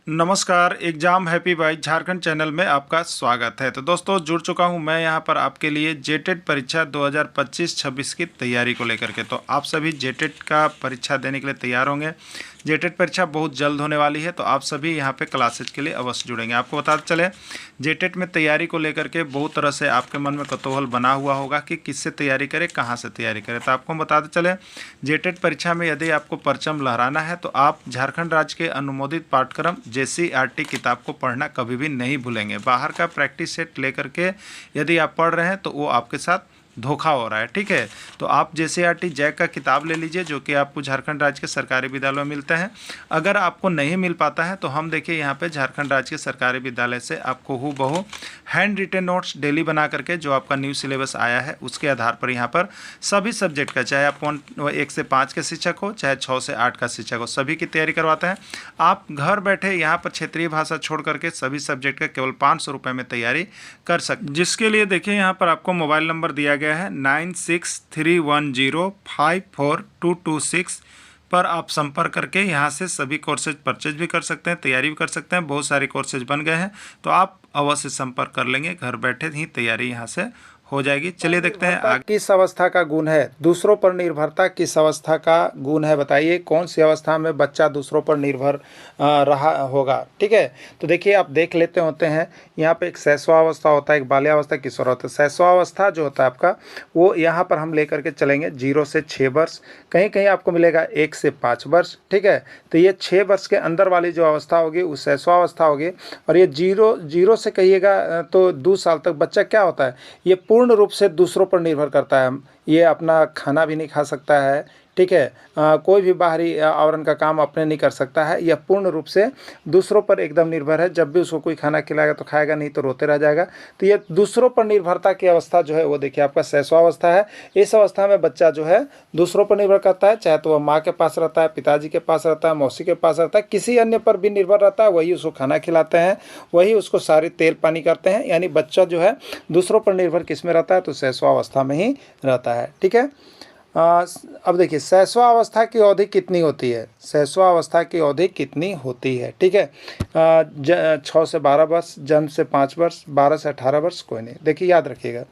नमस्कार, exam happy by Jharkhand channel में आपका स्वागत है। तो दोस्तों जुड़ चुका हूं मैं यहां पर आपके लिए जेटेट परीक्षा 2025-26 की तैयारी को लेकर के। तो आप सभी जेटेट का परीक्षा देने के लिए तैयार होंगे। जेटेट परीक्षा बहुत जल्द होने वाली है, तो आप सभी यहां पे क्लासेज के लिए अवश्य जुड़ेंगे। आपको बताते चले, जेटेट में तैयारी को लेकर के बहुत तरह से आपके मन में कौतूहल बना हुआ होगा कि किससे तैयारी करें, कहाँ से तैयारी करें। तो आपको बताते चले, जेटेट परीक्षा में यदि आपको परचम लहराना है तो आप झारखंड राज्य के अनुमोदित पाठ्यक्रम JCERT किताब को पढ़ना कभी भी नहीं भूलेंगे। बाहर का प्रैक्टिस सेट लेकर के यदि आप पढ़ रहे हैं तो वो आपके साथ धोखा हो रहा है, ठीक है। तो आप JCERT जैक का किताब ले लीजिए, जो कि आपको झारखंड राज्य के सरकारी विद्यालयों में मिलते हैं। अगर आपको नहीं मिल पाता है तो हम देखिए यहाँ पे झारखंड राज्य के सरकारी विद्यालय से आपको हूबहू हैंड रिटेन नोट्स डेली बना करके, जो आपका न्यू सिलेबस आया है उसके आधार पर यहाँ पर सभी सब्जेक्ट का, चाहे आप 1 से 5 के शिक्षक हो, चाहे 6 से 8 का शिक्षक हो, सभी की तैयारी करवाते हैं। आप घर बैठे यहाँ पर क्षेत्रीय भाषा छोड़ करके सभी सब्जेक्ट का केवल 500 रुपये में तैयारी कर सकते, जिसके लिए देखिए यहाँ पर आपको मोबाइल नंबर दिया गया है 9631054226 पर आप संपर्क करके यहाँ से सभी कोर्सेज परचेज भी कर सकते हैं, तैयारी भी कर सकते हैं। बहुत सारे कोर्सेज बन गए हैं, तो आप अवश्य संपर्क कर लेंगे, घर बैठे ही तैयारी यहाँ से हो जाएगी। चलिए देखते हैं आगे। किस अवस्था का गुण है? दूसरों पर निर्भरता किस अवस्था का गुण है? बताइए कौन सी अवस्था में बच्चा दूसरों पर निर्भर रहा होगा। ठीक है, तो देखिए आप देख लेते होते हैं, यहाँ पे एक शैशवावस्था होता है, एक बाल्यावस्था, किशोरावस्था। शैशवावस्था जो होता है आपका, वो यहाँ पर हम लेकर के चलेंगे 0 से 6 वर्ष, कहीं कहीं आपको मिलेगा 1 से 5 वर्ष। ठीक है, तो ये 6 वर्ष के अंदर वाली जो अवस्था होगी वो शैशवावस्था होगी। और ये जीरो से कहिएगा तो 2 साल तक बच्चा क्या होता है, ये पूर्ण रूप से दूसरों पर निर्भर करता है। ये अपना खाना भी नहीं खा सकता है, ठीक है, कोई भी बाहरी आवरण का काम अपने नहीं कर सकता है। यह पूर्ण रूप से दूसरों पर एकदम निर्भर है। जब भी उसको कोई खाना खिलाएगा तो खाएगा, नहीं तो रोते रह जाएगा। तो ये दूसरों पर निर्भरता की अवस्था जो है वो देखिए आपका शैशवावस्था है। इस अवस्था में बच्चा जो है दूसरों पर निर्भर करता है, चाहे तो वह माँ के पास रहता है, पिताजी के पास रहता है, मौसी के पास रहता है, किसी अन्य पर भी निर्भर रहता है। वही उसको खाना खिलाते हैं, वही उसको सारे तेल पानी करते हैं। यानी बच्चा जो है दूसरों पर निर्भर किस में रहता है, तो शैशवावस्था में ही रहता है। ठीक है, अब देखिए शैशवावस्था की अवधि कितनी होती है। शैशवावस्था की अवधि कितनी होती है, ठीक है, 6 से 12 वर्ष, जन्म से 5 वर्ष, 12 से 18 वर्ष, कोई नहीं। देखिए याद रखिएगा,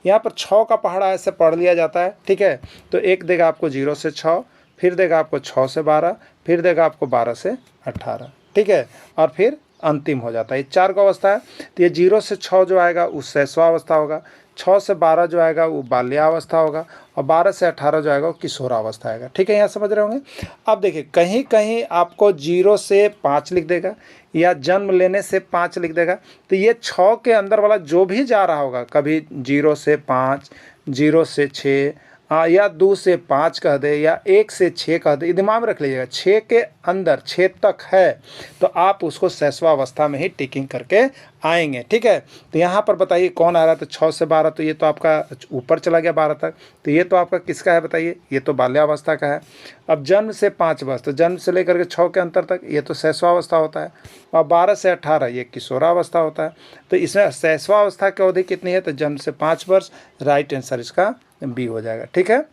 यहाँ पर 6 का पहाड़ा ऐसे पढ़ लिया जाता है। ठीक है, तो एक देगा आपको 0 से 6, फिर देगा आपको 6 से 12, फिर देगा आपको 12 से 18। ठीक है, और फिर अंतिम हो जाता है। ये 4 का अवस्था है। तो ये 0 से 6 जो आएगा वो शैशवावस्था होगा, 6 से 12 जो आएगा वो बाल्यावस्था होगा, और 12 से 18 जो आएगा वो किशोरावस्था आएगा। ठीक है, यहाँ समझ रहे होंगे। अब देखिए कहीं कहीं आपको 0 से 5 लिख देगा, या जन्म लेने से 5 लिख देगा। तो ये 6 के अंदर वाला जो भी जा रहा होगा, कभी 0 से 5, 0 से 6, या 2 से 5 कह दे, या 1 से 6 कह दे, दिमाग में रख लीजिएगा। 6 के अंदर 6 तक है तो आप उसको शैशवावस्था में ही टिकिंग करके आएंगे। ठीक है, तो यहाँ पर बताइए कौन आ रहा है। तो 6 से 12, तो ये तो आपका ऊपर चला गया 12 तक, तो ये तो आपका किसका है बताइए, ये तो बाल्यावस्था का है। अब जन्म से 5 वर्ष, तो जन्म से लेकर के 6 के अंतर तक ये तो शैशवावस्था होता है। और 12 से 18 ये किशोरावस्था होता है। तो इसमें शैशवावस्था की अवधि कितनी है, तो जन्म से 5 वर्ष। राइट आंसर इसका बी हो जाएगा। ठीक है,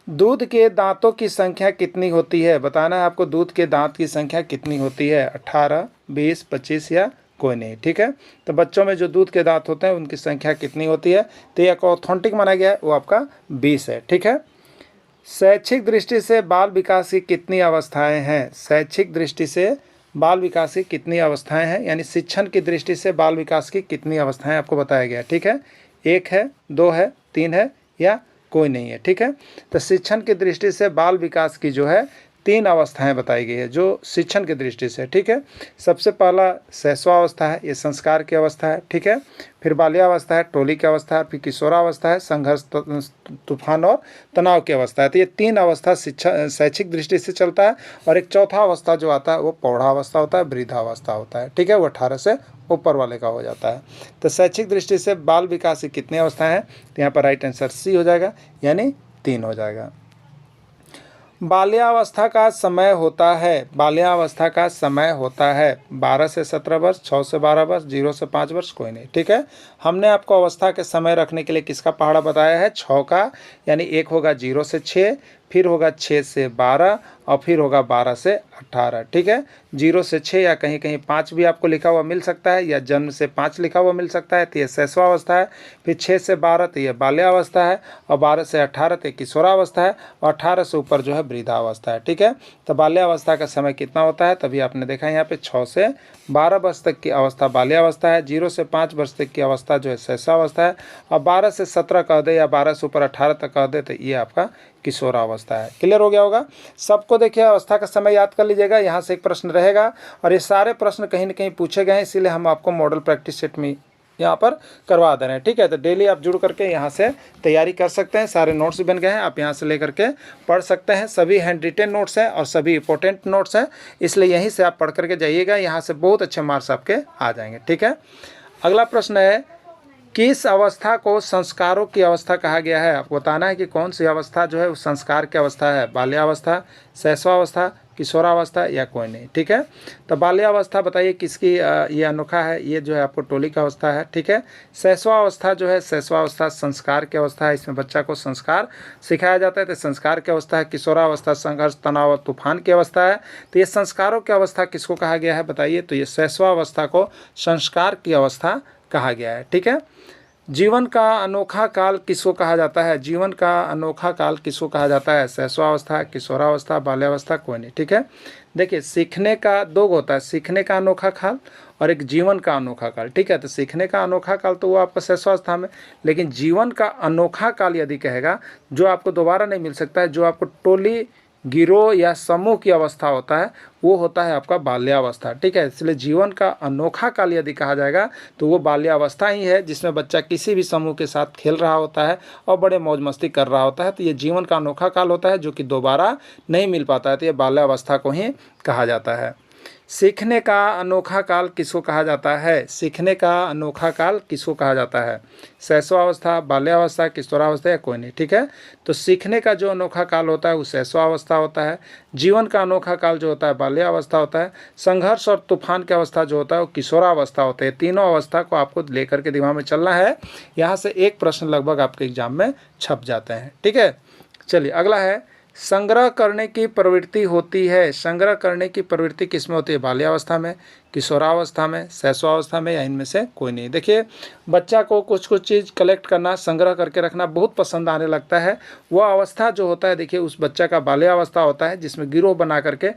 दूध के दांतों की संख्या कितनी होती है, बताना है आपको। दूध के दांत की संख्या कितनी होती है, 18, 20, 25 या कोई नहीं। ठीक है, तो बच्चों में जो दूध के दांत होते हैं उनकी संख्या कितनी होती है, तो एक ऑथेंटिक माना गया है वो आपका 20 है। ठीक है, शैक्षिक दृष्टि से बाल विकास की कितनी अवस्थाएं हैं। शैक्षिक दृष्टि से बाल विकास की कितनी अवस्थाएं हैं, यानी शिक्षण की दृष्टि से बाल विकास की कितनी अवस्थाएं आपको बताया गया है। ठीक है, 1 है, 2 है, 3 है या कोई नहीं है। ठीक है, तो शिक्षण की दृष्टि से बाल विकास की जो है 3 अवस्थाएं बताई गई है जो शिक्षण की दृष्टि से। ठीक है, सबसे पहला शैशवावस्था है, ये संस्कार की अवस्था है। ठीक है, फिर बाल्यावस्था है, टोली की अवस्था है, फिर किशोरावस्था है, संघर्ष, तूफान और तनाव की अवस्था है। तो ये 3 अवस्था शिक्षा शैक्षिक दृष्टि से चलता है। और एक चौथा अवस्था जो आता है वो प्रौढ़ावस्था होता है, वृद्धावस्था होता है। ठीक है, वो 18 से ऊपर वाले का हो जाता है। तो शैक्षिक दृष्टि से बाल विकास की कितनी अवस्थाएं हैं, तो यहाँ पर राइट आंसर सी हो जाएगा, यानी 3 हो जाएगा। बाल्यावस्था का समय होता है, बाल्यावस्था का समय होता है 12 से 17 वर्ष, 6 से 12 वर्ष, 0 से 5 वर्ष, कोई नहीं। ठीक है, हमने आपको अवस्था के समय रखने के लिए किसका पहाड़ा बताया है, 6 का, यानी एक होगा 0 से 6, फिर होगा 6 से 12 और फिर होगा 12 से 18। ठीक है, 0 से 6 या कहीं कहीं 5 भी आपको लिखा हुआ मिल सकता है, या जन्म से 5 लिखा हुआ मिल सकता है, तो ये शैशवावस्था है। फिर 6 से 12 तो ये बाल्यावस्था है, और 12 से 18 तो किशोरावस्था है, और 18 से ऊपर जो है वृद्धावस्था है। ठीक है, तो बाल्यावस्था का समय कितना होता है, तभी आपने देखा यहाँ पे 6 से 12 वर्ष तक की अवस्था बाल्यावस्था है, 0 से 5 वर्ष तक की अवस्था जो है शैशवावस्था है, और 12 से 17 कह दे या 12 से ऊपर 18 तक कह दे तो ये आपका किशोरावस्था है। क्लियर हो गया होगा सबको। देखिए अवस्था का समय याद कर लीजिएगा, यहाँ से एक प्रश्न रहेगा, और ये सारे प्रश्न कहीं ना कहीं पूछे गए हैं, इसीलिए हम आपको मॉडल प्रैक्टिस सेट में यहाँ पर करवा दे रहे हैं। ठीक है, तो डेली आप जुड़ करके यहाँ से तैयारी कर सकते हैं, सारे नोट्स भी बन गए हैं, आप यहाँ से लेकर के पढ़ सकते हैं। सभी हैंड रिटेन नोट्स हैं और सभी इंपॉर्टेंट नोट्स हैं, इसलिए यहीं से आप पढ़ करके जाइएगा, यहाँ से बहुत अच्छे मार्क्स आपके आ जाएंगे। ठीक है, अगला प्रश्न है, किस अवस्था को संस्कारों की अवस्था कहा गया है। आपको बताना है कि कौन सी अवस्था जो है उस संस्कार की अवस्था है, बाल्यावस्था, शैशवावस्था, किशोरावस्था या कोई नहीं। ठीक है, तो बाल्यावस्था बताइए किसकी ये अनोखा है, ये जो है आपको टोली का अवस्था है। ठीक है, शैशवावस्था जो है, शैशवावस्था संस्कार की अवस्था है, इसमें बच्चा को संस्कार सिखाया जाता है, तो संस्कार की अवस्था है। किशोरावस्था संघर्ष, तनाव और तूफान की अवस्था है, तो ये संस्कारों की अवस्था किसको कहा गया है बताइए, तो ये शैशवावस्था को संस्कार की अवस्था कहा गया है। ठीक है, जीवन का अनोखा काल किसको कहा जाता है, जीवन का अनोखा काल किसको कहा जाता है, शैशवावस्था, किशोरावस्था, बाल्यावस्था, कोई नहीं। ठीक है, देखिए सीखने का दो होता है, सीखने का अनोखा काल और एक जीवन का अनोखा काल। ठीक है, तो सीखने का अनोखा काल तो वो आपका शैशवावस्था में, लेकिन जीवन का अनोखा काल यदि कहेगा जो आपको दोबारा नहीं मिल सकता है, जो आपको टोली, गिरोह या समूह की अवस्था होता है, वो होता है आपका बाल्यावस्था। ठीक है, इसलिए जीवन का अनोखा काल यदि कहा जाएगा तो वो बाल्यावस्था ही है, जिसमें बच्चा किसी भी समूह के साथ खेल रहा होता है और बड़े मौज मस्ती कर रहा होता है, तो ये जीवन का अनोखा काल होता है जो कि दोबारा नहीं मिल पाता है, तो ये बाल्यावस्था को ही कहा जाता है। सीखने का अनोखा काल किसको कहा जाता है, सीखने का अनोखा काल किसको कहा जाता है, शैशवावस्था, बाल्यावस्था, किशोरावस्था या कोई नहीं। ठीक है, तो सीखने का जो अनोखा काल होता है वो शैशवावस्था होता है, जीवन का अनोखा काल जो होता है बाल्यावस्था होता है, संघर्ष और तूफान की अवस्था जो होता है वो किशोरावस्था होता है। तीनों अवस्था को आपको लेकर के दिमाग में चलना है, यहाँ से एक प्रश्न लगभग आपके एग्जाम में छप जाते हैं। ठीक है, चलिए अगला है, संग्रह करने की प्रवृत्ति होती है, संग्रह करने की प्रवृत्ति किस में होती है, बाल्यावस्था में, किशोरावस्था में, शैशवावस्था में या इनमें से कोई नहीं। देखिए बच्चा को कुछ कुछ चीज़ कलेक्ट करना, संग्रह करके रखना बहुत पसंद आने लगता है। वह अवस्था जो होता है देखिए उस बच्चा का बाल्यावस्था होता है, जिसमें गिरोह बना करके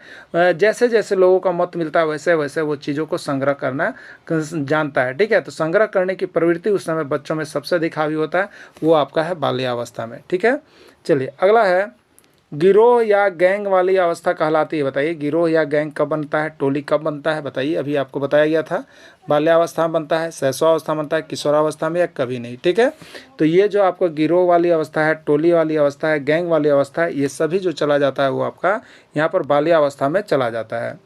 जैसे जैसे लोगों का मत मिलता है वैसे वैसे वो चीज़ों को संग्रह करना जानता है। ठीक है, तो संग्रह करने की प्रवृत्ति उस समय बच्चों में सबसे अधिक हावी होता है, वो आपका है बाल्यावस्था में। ठीक है, चलिए अगला है, गिरोह या गैंग वाली अवस्था कहलाती है। बताइए गिरोह या गैंग कब बनता है, टोली कब बनता है बताइए, अभी आपको बताया गया था, बाल्यावस्था में बनता है, शैशवावस्था में बनता है, किशोरावस्था में या कभी नहीं। ठीक है, तो ये जो आपको गिरोह वाली अवस्था है, टोली वाली अवस्था है, गैंग वाली अवस्था है, ये सभी जो चला जाता है वो आपका यहाँ पर बाल्यावस्था में चला जाता है।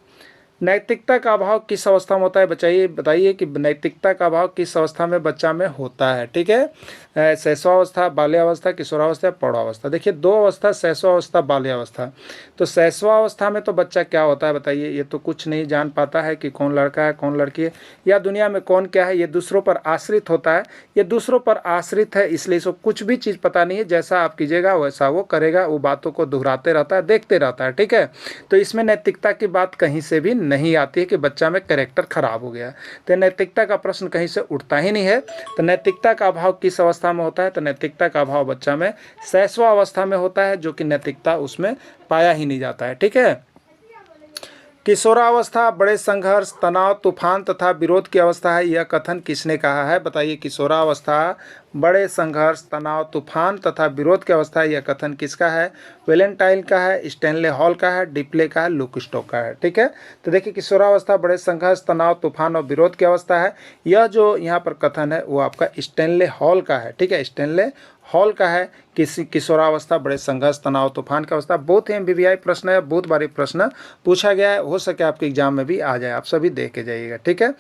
नैतिकता का अभाव किस अवस्था में होता है बताइए कि नैतिकता का अभाव किस अवस्था में बच्चा में होता है। ठीक है, शैशवावस्था, बाल्यावस्था, किशोरावस्था, प्रौढ़ावस्था। देखिए दो अवस्था, शैशवावस्था, बाल्यावस्था। तो शैशवावस्था में तो बच्चा क्या होता है बताइए, ये तो कुछ नहीं जान पाता है कि कौन लड़का है कौन लड़की है या दुनिया में कौन क्या है, ये दूसरों पर आश्रित होता है, ये दूसरों पर आश्रित है, इसलिए इसको कुछ भी चीज़ पता नहीं है, जैसा आप कीजिएगा वैसा वो करेगा, वो बातों को दोहराते रहता है, देखते रहता है। ठीक है, तो इसमें नैतिकता की बात कहीं से भी नहीं आती है कि बच्चा में कैरेक्टर खराब हो गया, तो नैतिकता का प्रश्न कहीं से उठता ही नहीं है। तो नैतिकता का अभाव किस अवस्था में होता है, तो नैतिकता का अभाव बच्चा में शैशवावस्था में होता है, जो कि नैतिकता उसमें पाया ही नहीं जाता है। ठीक है, किशोरावस्था बड़े संघर्ष, तनाव, तूफान तथा विरोध की अवस्था है, यह कथन किसने कहा है बताइए, किशोरावस्था बड़े संघर्ष, तनाव, तूफान तथा विरोध की अवस्था है, यह कथन किसका है, वेलेंटाइन का है, स्टैनले हॉल का है, डिप्ले का है, लुक स्टोक का है। ठीक है, तो देखिए किशोरावस्था बड़े संघर्ष, तनाव, तूफान और विरोध की अवस्था है, यह जो यहाँ पर कथन है वो आपका स्टैनले हॉल का है। ठीक है, स्टैनले हॉल का है, किशोरावस्था बड़े संघर्ष, तनाव, तूफान की अवस्था। बहुत ही MBBI प्रश्न है, बहुत बारी प्रश्न पूछा गया है, हो सके आपके एग्जाम में भी आ जाए, आप सभी देख के जाइएगा। ठीक है,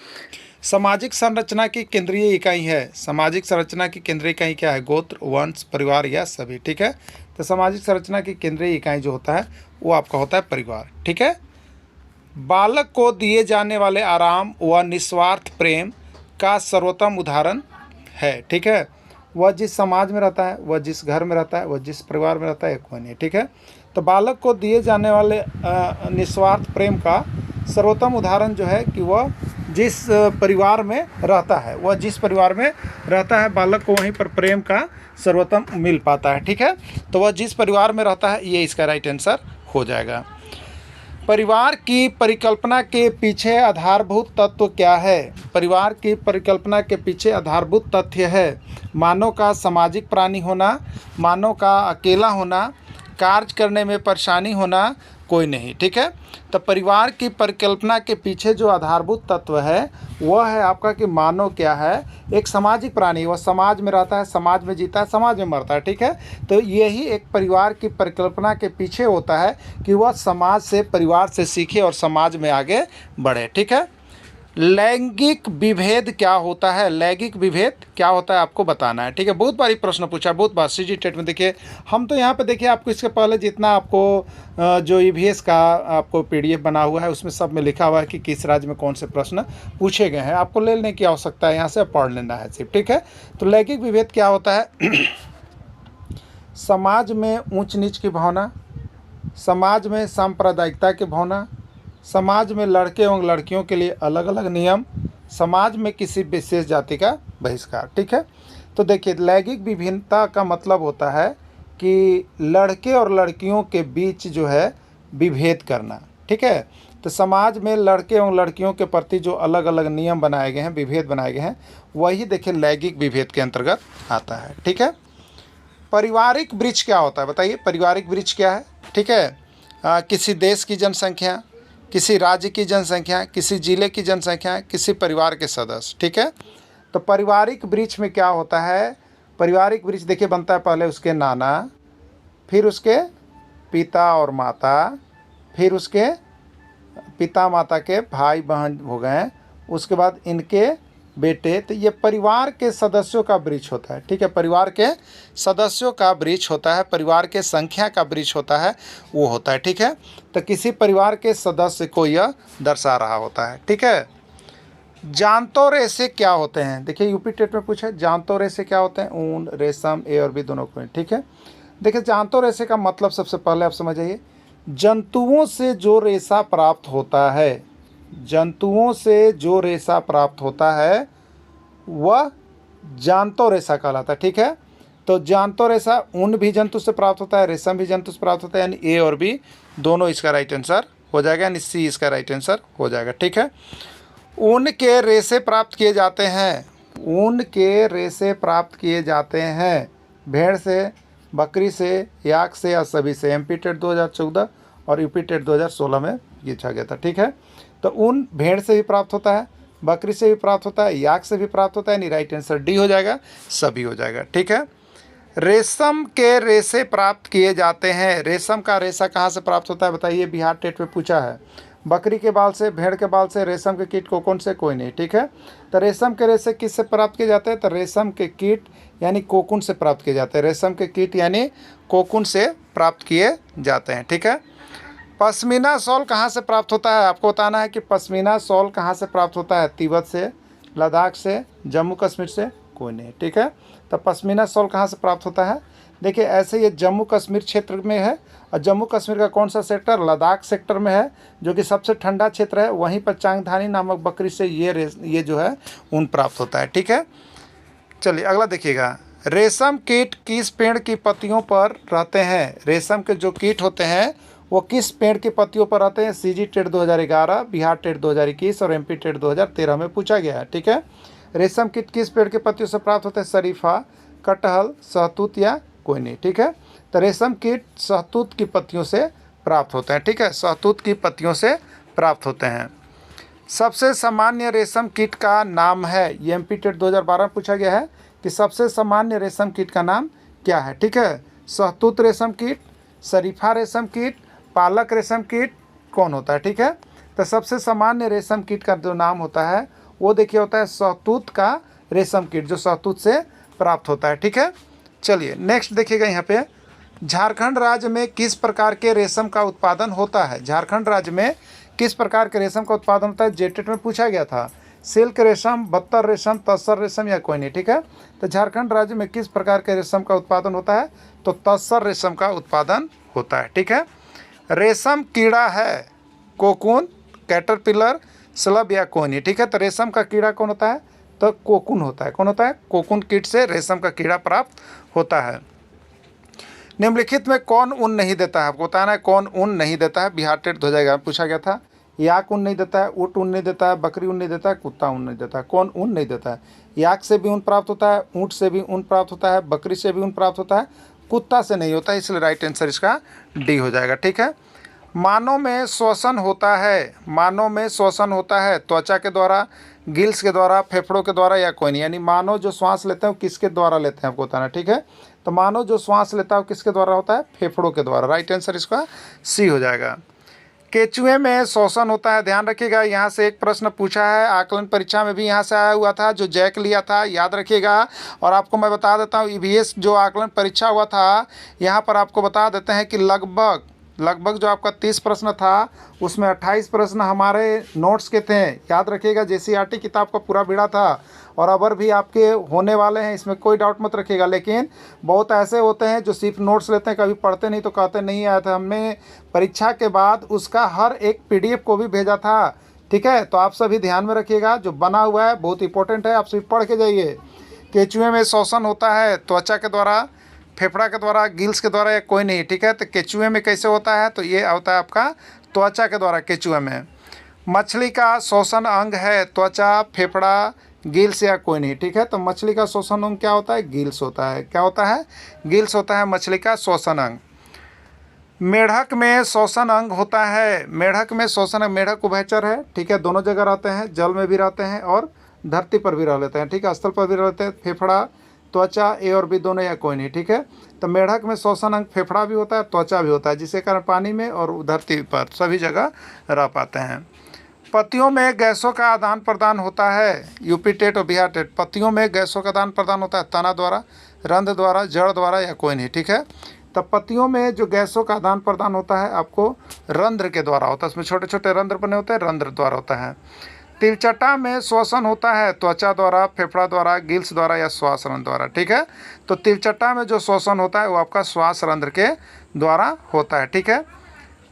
सामाजिक संरचना की केंद्रीय इकाई है, सामाजिक संरचना की केंद्रीय इकाई क्या है, गोत्र, वंश, परिवार या सभी। ठीक है, तो सामाजिक संरचना की केंद्रीय इकाई जो होता है वो आपका होता है परिवार। ठीक है, बालक को दिए जाने वाले आराम व निस्वार्थ प्रेम का सर्वोत्तम उदाहरण है। ठीक है, वह जिस समाज में रहता है, वह जिस घर में रहता है, वह जिस परिवार में रहता है, कोई नहीं। ठीक है, तो बालक को दिए जाने वाले निस्वार्थ प्रेम का सर्वोत्तम उदाहरण जो है कि वह जिस परिवार में रहता है, वह जिस परिवार में रहता है बालक को वहीं पर प्रेम का सर्वोत्तम मिल पाता है। ठीक है, तो वह जिस परिवार में रहता है, ये इसका राइट आंसर हो जाएगा। परिवार की परिकल्पना के पीछे आधारभूत तत्व क्या है? परिवार की परिकल्पना के पीछे आधारभूत तथ्य है मानव का सामाजिक प्राणी होना, मानव का अकेला होना, कार्य करने में परेशानी होना, कोई नहीं। ठीक है, तो परिवार की परिकल्पना के पीछे जो आधारभूत तत्व है वह है आपका कि मानव क्या है, एक सामाजिक प्राणी, वह समाज में रहता है, समाज में जीता है, समाज में मरता है। ठीक है, तो यही एक परिवार की परिकल्पना के पीछे होता है कि वह समाज से, परिवार से सीखे और समाज में आगे बढ़े। ठीक है, लैंगिक विभेद क्या होता है? लैंगिक विभेद क्या होता है आपको बताना है। ठीक है, बहुत बारी प्रश्न पूछा, बहुत बार सीजी टेट में। देखिए हम तो यहाँ पे देखिए आपको इसके पहले जितना आपको जो ईवीएस का आपको पीडीएफ बना हुआ है उसमें सब में लिखा हुआ है कि किस राज्य में कौन से प्रश्न पूछे गए हैं, आपको ले लेने की आवश्यकता है, यहाँ से पढ़ लेना है सिर्फ। ठीक है, तो लैंगिक विभेद क्या होता है? समाज में ऊंच नीच की भावना, समाज में सांप्रदायिकता की भावना, समाज में लड़के एवं लड़कियों के लिए अलग अलग नियम, समाज में किसी विशेष जाति का बहिष्कार। ठीक है, तो देखिए लैंगिक विभिन्नता का मतलब होता है कि लड़के और लड़कियों के बीच जो है विभेद करना। ठीक है, तो समाज में लड़के एवं लड़कियों के प्रति जो अलग अलग नियम बनाए गए हैं, विभेद बनाए गए हैं, वही देखिए लैंगिक विभेद के अंतर्गत आता है। ठीक है, पारिवारिक वृक्ष क्या होता है बताइए? पारिवारिक वृक्ष क्या है? ठीक है, किसी देश की जनसंख्या, किसी राज्य की जनसंख्या, किसी जिले की जनसंख्या, किसी परिवार के सदस्य। ठीक है, तो पारिवारिक वृक्ष में क्या होता है? पारिवारिक वृक्ष देखिए बनता है पहले उसके नाना, फिर उसके पिता और माता, फिर उसके पिता माता के भाई बहन हो गए, उसके बाद इनके बेटे। तो ये परिवार के सदस्यों का वृक्ष होता है। ठीक है, परिवार के सदस्यों का वृक्ष होता है, परिवार के संख्या का वृक्ष होता है, वो होता है। ठीक है, तो किसी परिवार के सदस्य को यह दर्शा रहा होता है। ठीक है, जानतो रेशे क्या होते हैं? देखिए यूपी टेट में पूछा है जानतो रेशे क्या होते हैं? ऊन, रेशम, ए और बी दोनों को। ठीक है, देखिए जानतो रेशे का मतलब सबसे पहले आप समझिए, जंतुओं से जो रेशा प्राप्त होता है, जंतुओं से जो रेशा प्राप्त होता है वह जानतो रेशा कहलाता है। ठीक है, तो जानतो रेशा ऊन भी जंतु से प्राप्त होता है, रेशम भी जंतु से प्राप्त होता है, यानी ए और बी दोनों इसका राइट आंसर हो जाएगा, यानी सी इसका राइट आंसर हो जाएगा। ठीक है, ऊन के रेशे प्राप्त किए जाते हैं, ऊन के रेशे प्राप्त किए जाते हैं भेड़ से, बकरी से, याक से या सभी से। एमपी टेट 2014 और यूपी टेट 2016 में पूछा गया था। ठीक है, तो ऊन भेड़ से भी प्राप्त होता है, बकरी से भी प्राप्त होता है, याक से भी प्राप्त होता है, यानी राइट आंसर डी हो जाएगा, सभी हो जाएगा। ठीक है, रेशम के रेशे प्राप्त किए जाते हैं, रेशम का रेशा कहाँ से प्राप्त होता है बताइए? बिहार टेट में पूछा है। बकरी के बाल से, भेड़ के बाल से, रेशम के कीट कोकून से, कोई नहीं। ठीक है, तो रेशम के रेशे किससे प्राप्त किए जाते हैं? तो रेशम के कीट यानी कोकून से प्राप्त किए जाते हैं, रेशम के कीट यानी कोकून से प्राप्त किए जाते हैं। ठीक है, पश्मीना शॉल कहाँ से प्राप्त होता है? आपको बताना है कि पश्मीना शॉल कहाँ से प्राप्त होता है? तिब्बत से, लद्दाख से, जम्मू कश्मीर से, कोई नहीं। ठीक है, तो पश्मीना शॉल कहाँ से प्राप्त होता है? देखिए ऐसे ये जम्मू कश्मीर क्षेत्र में है, और जम्मू कश्मीर का कौन सा सेक्टर? लद्दाख सेक्टर में है, जो कि सबसे ठंडा क्षेत्र है। वहीं पर चांगधानी नामक बकरी से ये जो है ऊन प्राप्त होता है। ठीक है, चलिए अगला देखिएगा, रेशम कीट किस पेड़ की पत्तियों पर रहते हैं? रेशम के जो कीट होते हैं वो किस पेड़ की पत्तियों पर रहते हैं? सीजी टेट 2011, बिहार टेट 2021 और एमपी टेट 2013 में पूछा गया है। ठीक है, रेशम कीट किस पेड़ की पत्तियों से प्राप्त होते हैं? शरीफा, कटहल, सहतूत या कोई नहीं। ठीक है, तो रेशम कीट सहतूत की पत्तियों से प्राप्त होते हैं। ठीक है, सहतूत की पत्तियों से प्राप्त होते हैं। सबसे सामान्य रेशम कीट का नाम है, ये एमपी टेट 2012 में पूछा गया है कि सबसे सामान्य रेशम कीट का नाम क्या है? ठीक है, सहतूत रेशम कीट, शरीफा रेशम कीट, पालक रेशम कीट, कौन होता है? ठीक है, तो सबसे सामान्य रेशम कीट का जो नाम होता है वो देखिए होता है सहतूत का रेशम कीट, जो सहतूत से प्राप्त होता है। ठीक है, चलिए नेक्स्ट देखिएगा, यहाँ पे झारखंड राज्य में किस प्रकार के रेशम का उत्पादन होता है? झारखंड राज्य में किस प्रकार के रेशम का उत्पादन होता है? जेटेट में पूछा गया था। सिल्क रेशम, बत्तर रेशम, तस्सर रेशम या कोई नहीं। ठीक है, तो झारखंड राज्य में किस प्रकार के रेशम का उत्पादन होता है? तो तस्सर रेशम का उत्पादन होता है। ठीक है, रेशम कीड़ा है कोकून, कैटरपिलर, स्लब या कोनी। ठीक है, तो रेशम का कीड़ा कौन होता है? तो कोकून होता है। कौन होता है? कोकून कीट से रेशम का कीड़ा प्राप्त होता है। निम्नलिखित में कौन ऊन नहीं देता है? आपको बताना है कौन ऊन नहीं देता है। बिहार टेट हो जाएगा, पूछा गया था। याक ऊन नहीं देता है, ऊँट ऊन नहीं देता है, बकरी ऊन नहीं देता है, कुत्ता ऊन नहीं देता है। कौन ऊन नहीं देता है? याक से भी ऊन प्राप्त होता है, ऊँट से भी ऊन प्राप्त होता है, बकरी से भी ऊन प्राप्त होता है, कुत्ता से नहीं होता है, इसलिए राइट आंसर इसका डी हो जाएगा। ठीक है, मानव में श्वसन होता है, मानव में श्वसन होता है त्वचा के द्वारा, गिल्स के द्वारा, फेफड़ों के द्वारा या कोई नहीं। यानी मानव जो श्वास लेते हैं वो किसके द्वारा लेते हैं, आपको बताना। ठीक है, तो मानव जो श्वास लेता है वो किसके द्वारा होता है? फेफड़ों के द्वारा। राइट आंसर इसका सी हो जाएगा। केचुए में श्वसन होता है, ध्यान रखिएगा। यहाँ से एक प्रश्न पूछा है, आकलन परीक्षा में भी यहाँ से आया हुआ था, जो जैक लिया था, याद रखिएगा। और आपको मैं बता देता हूँ, ईवीएस जो आकलन परीक्षा हुआ था, यहाँ पर आपको बता देते हैं कि लगभग जो आपका 30 प्रश्न था उसमें 28 प्रश्न हमारे नोट्स के थे। याद रखिएगा, जेसीईआरटी किताब का पूरा भिड़ा था और अबर भी आपके होने वाले हैं, इसमें कोई डाउट मत रखिएगा। लेकिन बहुत ऐसे होते हैं जो सिर्फ नोट्स लेते हैं, कभी पढ़ते नहीं, तो कहते नहीं आया था। हमने परीक्षा के बाद उसका हर एक PDF को भी भेजा था। ठीक है, तो आप सभी ध्यान में रखिएगा, जो बना हुआ है बहुत इंपॉर्टेंट है, आप सभी पढ़ के जाइए। केचुए में श्वसन होता है त्वचा के द्वारा, फेफड़ा के द्वारा, गिल्स के द्वारा या कोई नहीं। ठीक है, तो केचुए में कैसे होता है? तो ये होता है आपका त्वचा के द्वारा, केचुए में। मछली का श्वसन अंग है त्वचा, फेफड़ा, गिल्स या कोई नहीं। ठीक है, तो मछली का श्वसन अंग क्या होता है? गिल्स होता है। क्या होता है? गिल्स होता है मछली का श्वसन अंग। मेढक में श्वसन अंग होता है, मेढक में श्वसन अंग, मेढक उभयचर है। ठीक है, दोनों जगह रहते हैं, जल में भी रहते हैं और धरती पर भी रह लेते हैं। ठीक है, स्थल पर भी रहते हैं। फेफड़ा, त्वचा, ए और बी दोनों या कोई नहीं। ठीक है, तो मेढक में श्वसन अंग फेफड़ा भी होता है, त्वचा भी होता है, जिसके कारण पानी में और धरती पर सभी जगह रह पाते हैं। पत्तियों में गैसों का आदान प्रदान होता है, यूपी टेट और बिहार टेट। पत्तियों में गैसों का आदान प्रदान होता है तना द्वारा, रंध्र द्वारा, जड़ द्वारा या कोई नहीं। ठीक है, तब पत्तियों में जो गैसों का आदान प्रदान होता है आपको रंध्र के द्वारा होता है, उसमें छोटे छोटे रंध्र बने होते हैं, रंध्र द्वारा होता है। तिलचट्टा में श्वसन होता है त्वचा द्वारा, फेफड़ा द्वारा, गिल्स द्वारा या श्वास रंध्र द्वारा। ठीक है, तो तिलचट्टा में जो श्वसन होता है वो आपका श्वास रंध्र के द्वारा होता है। ठीक है,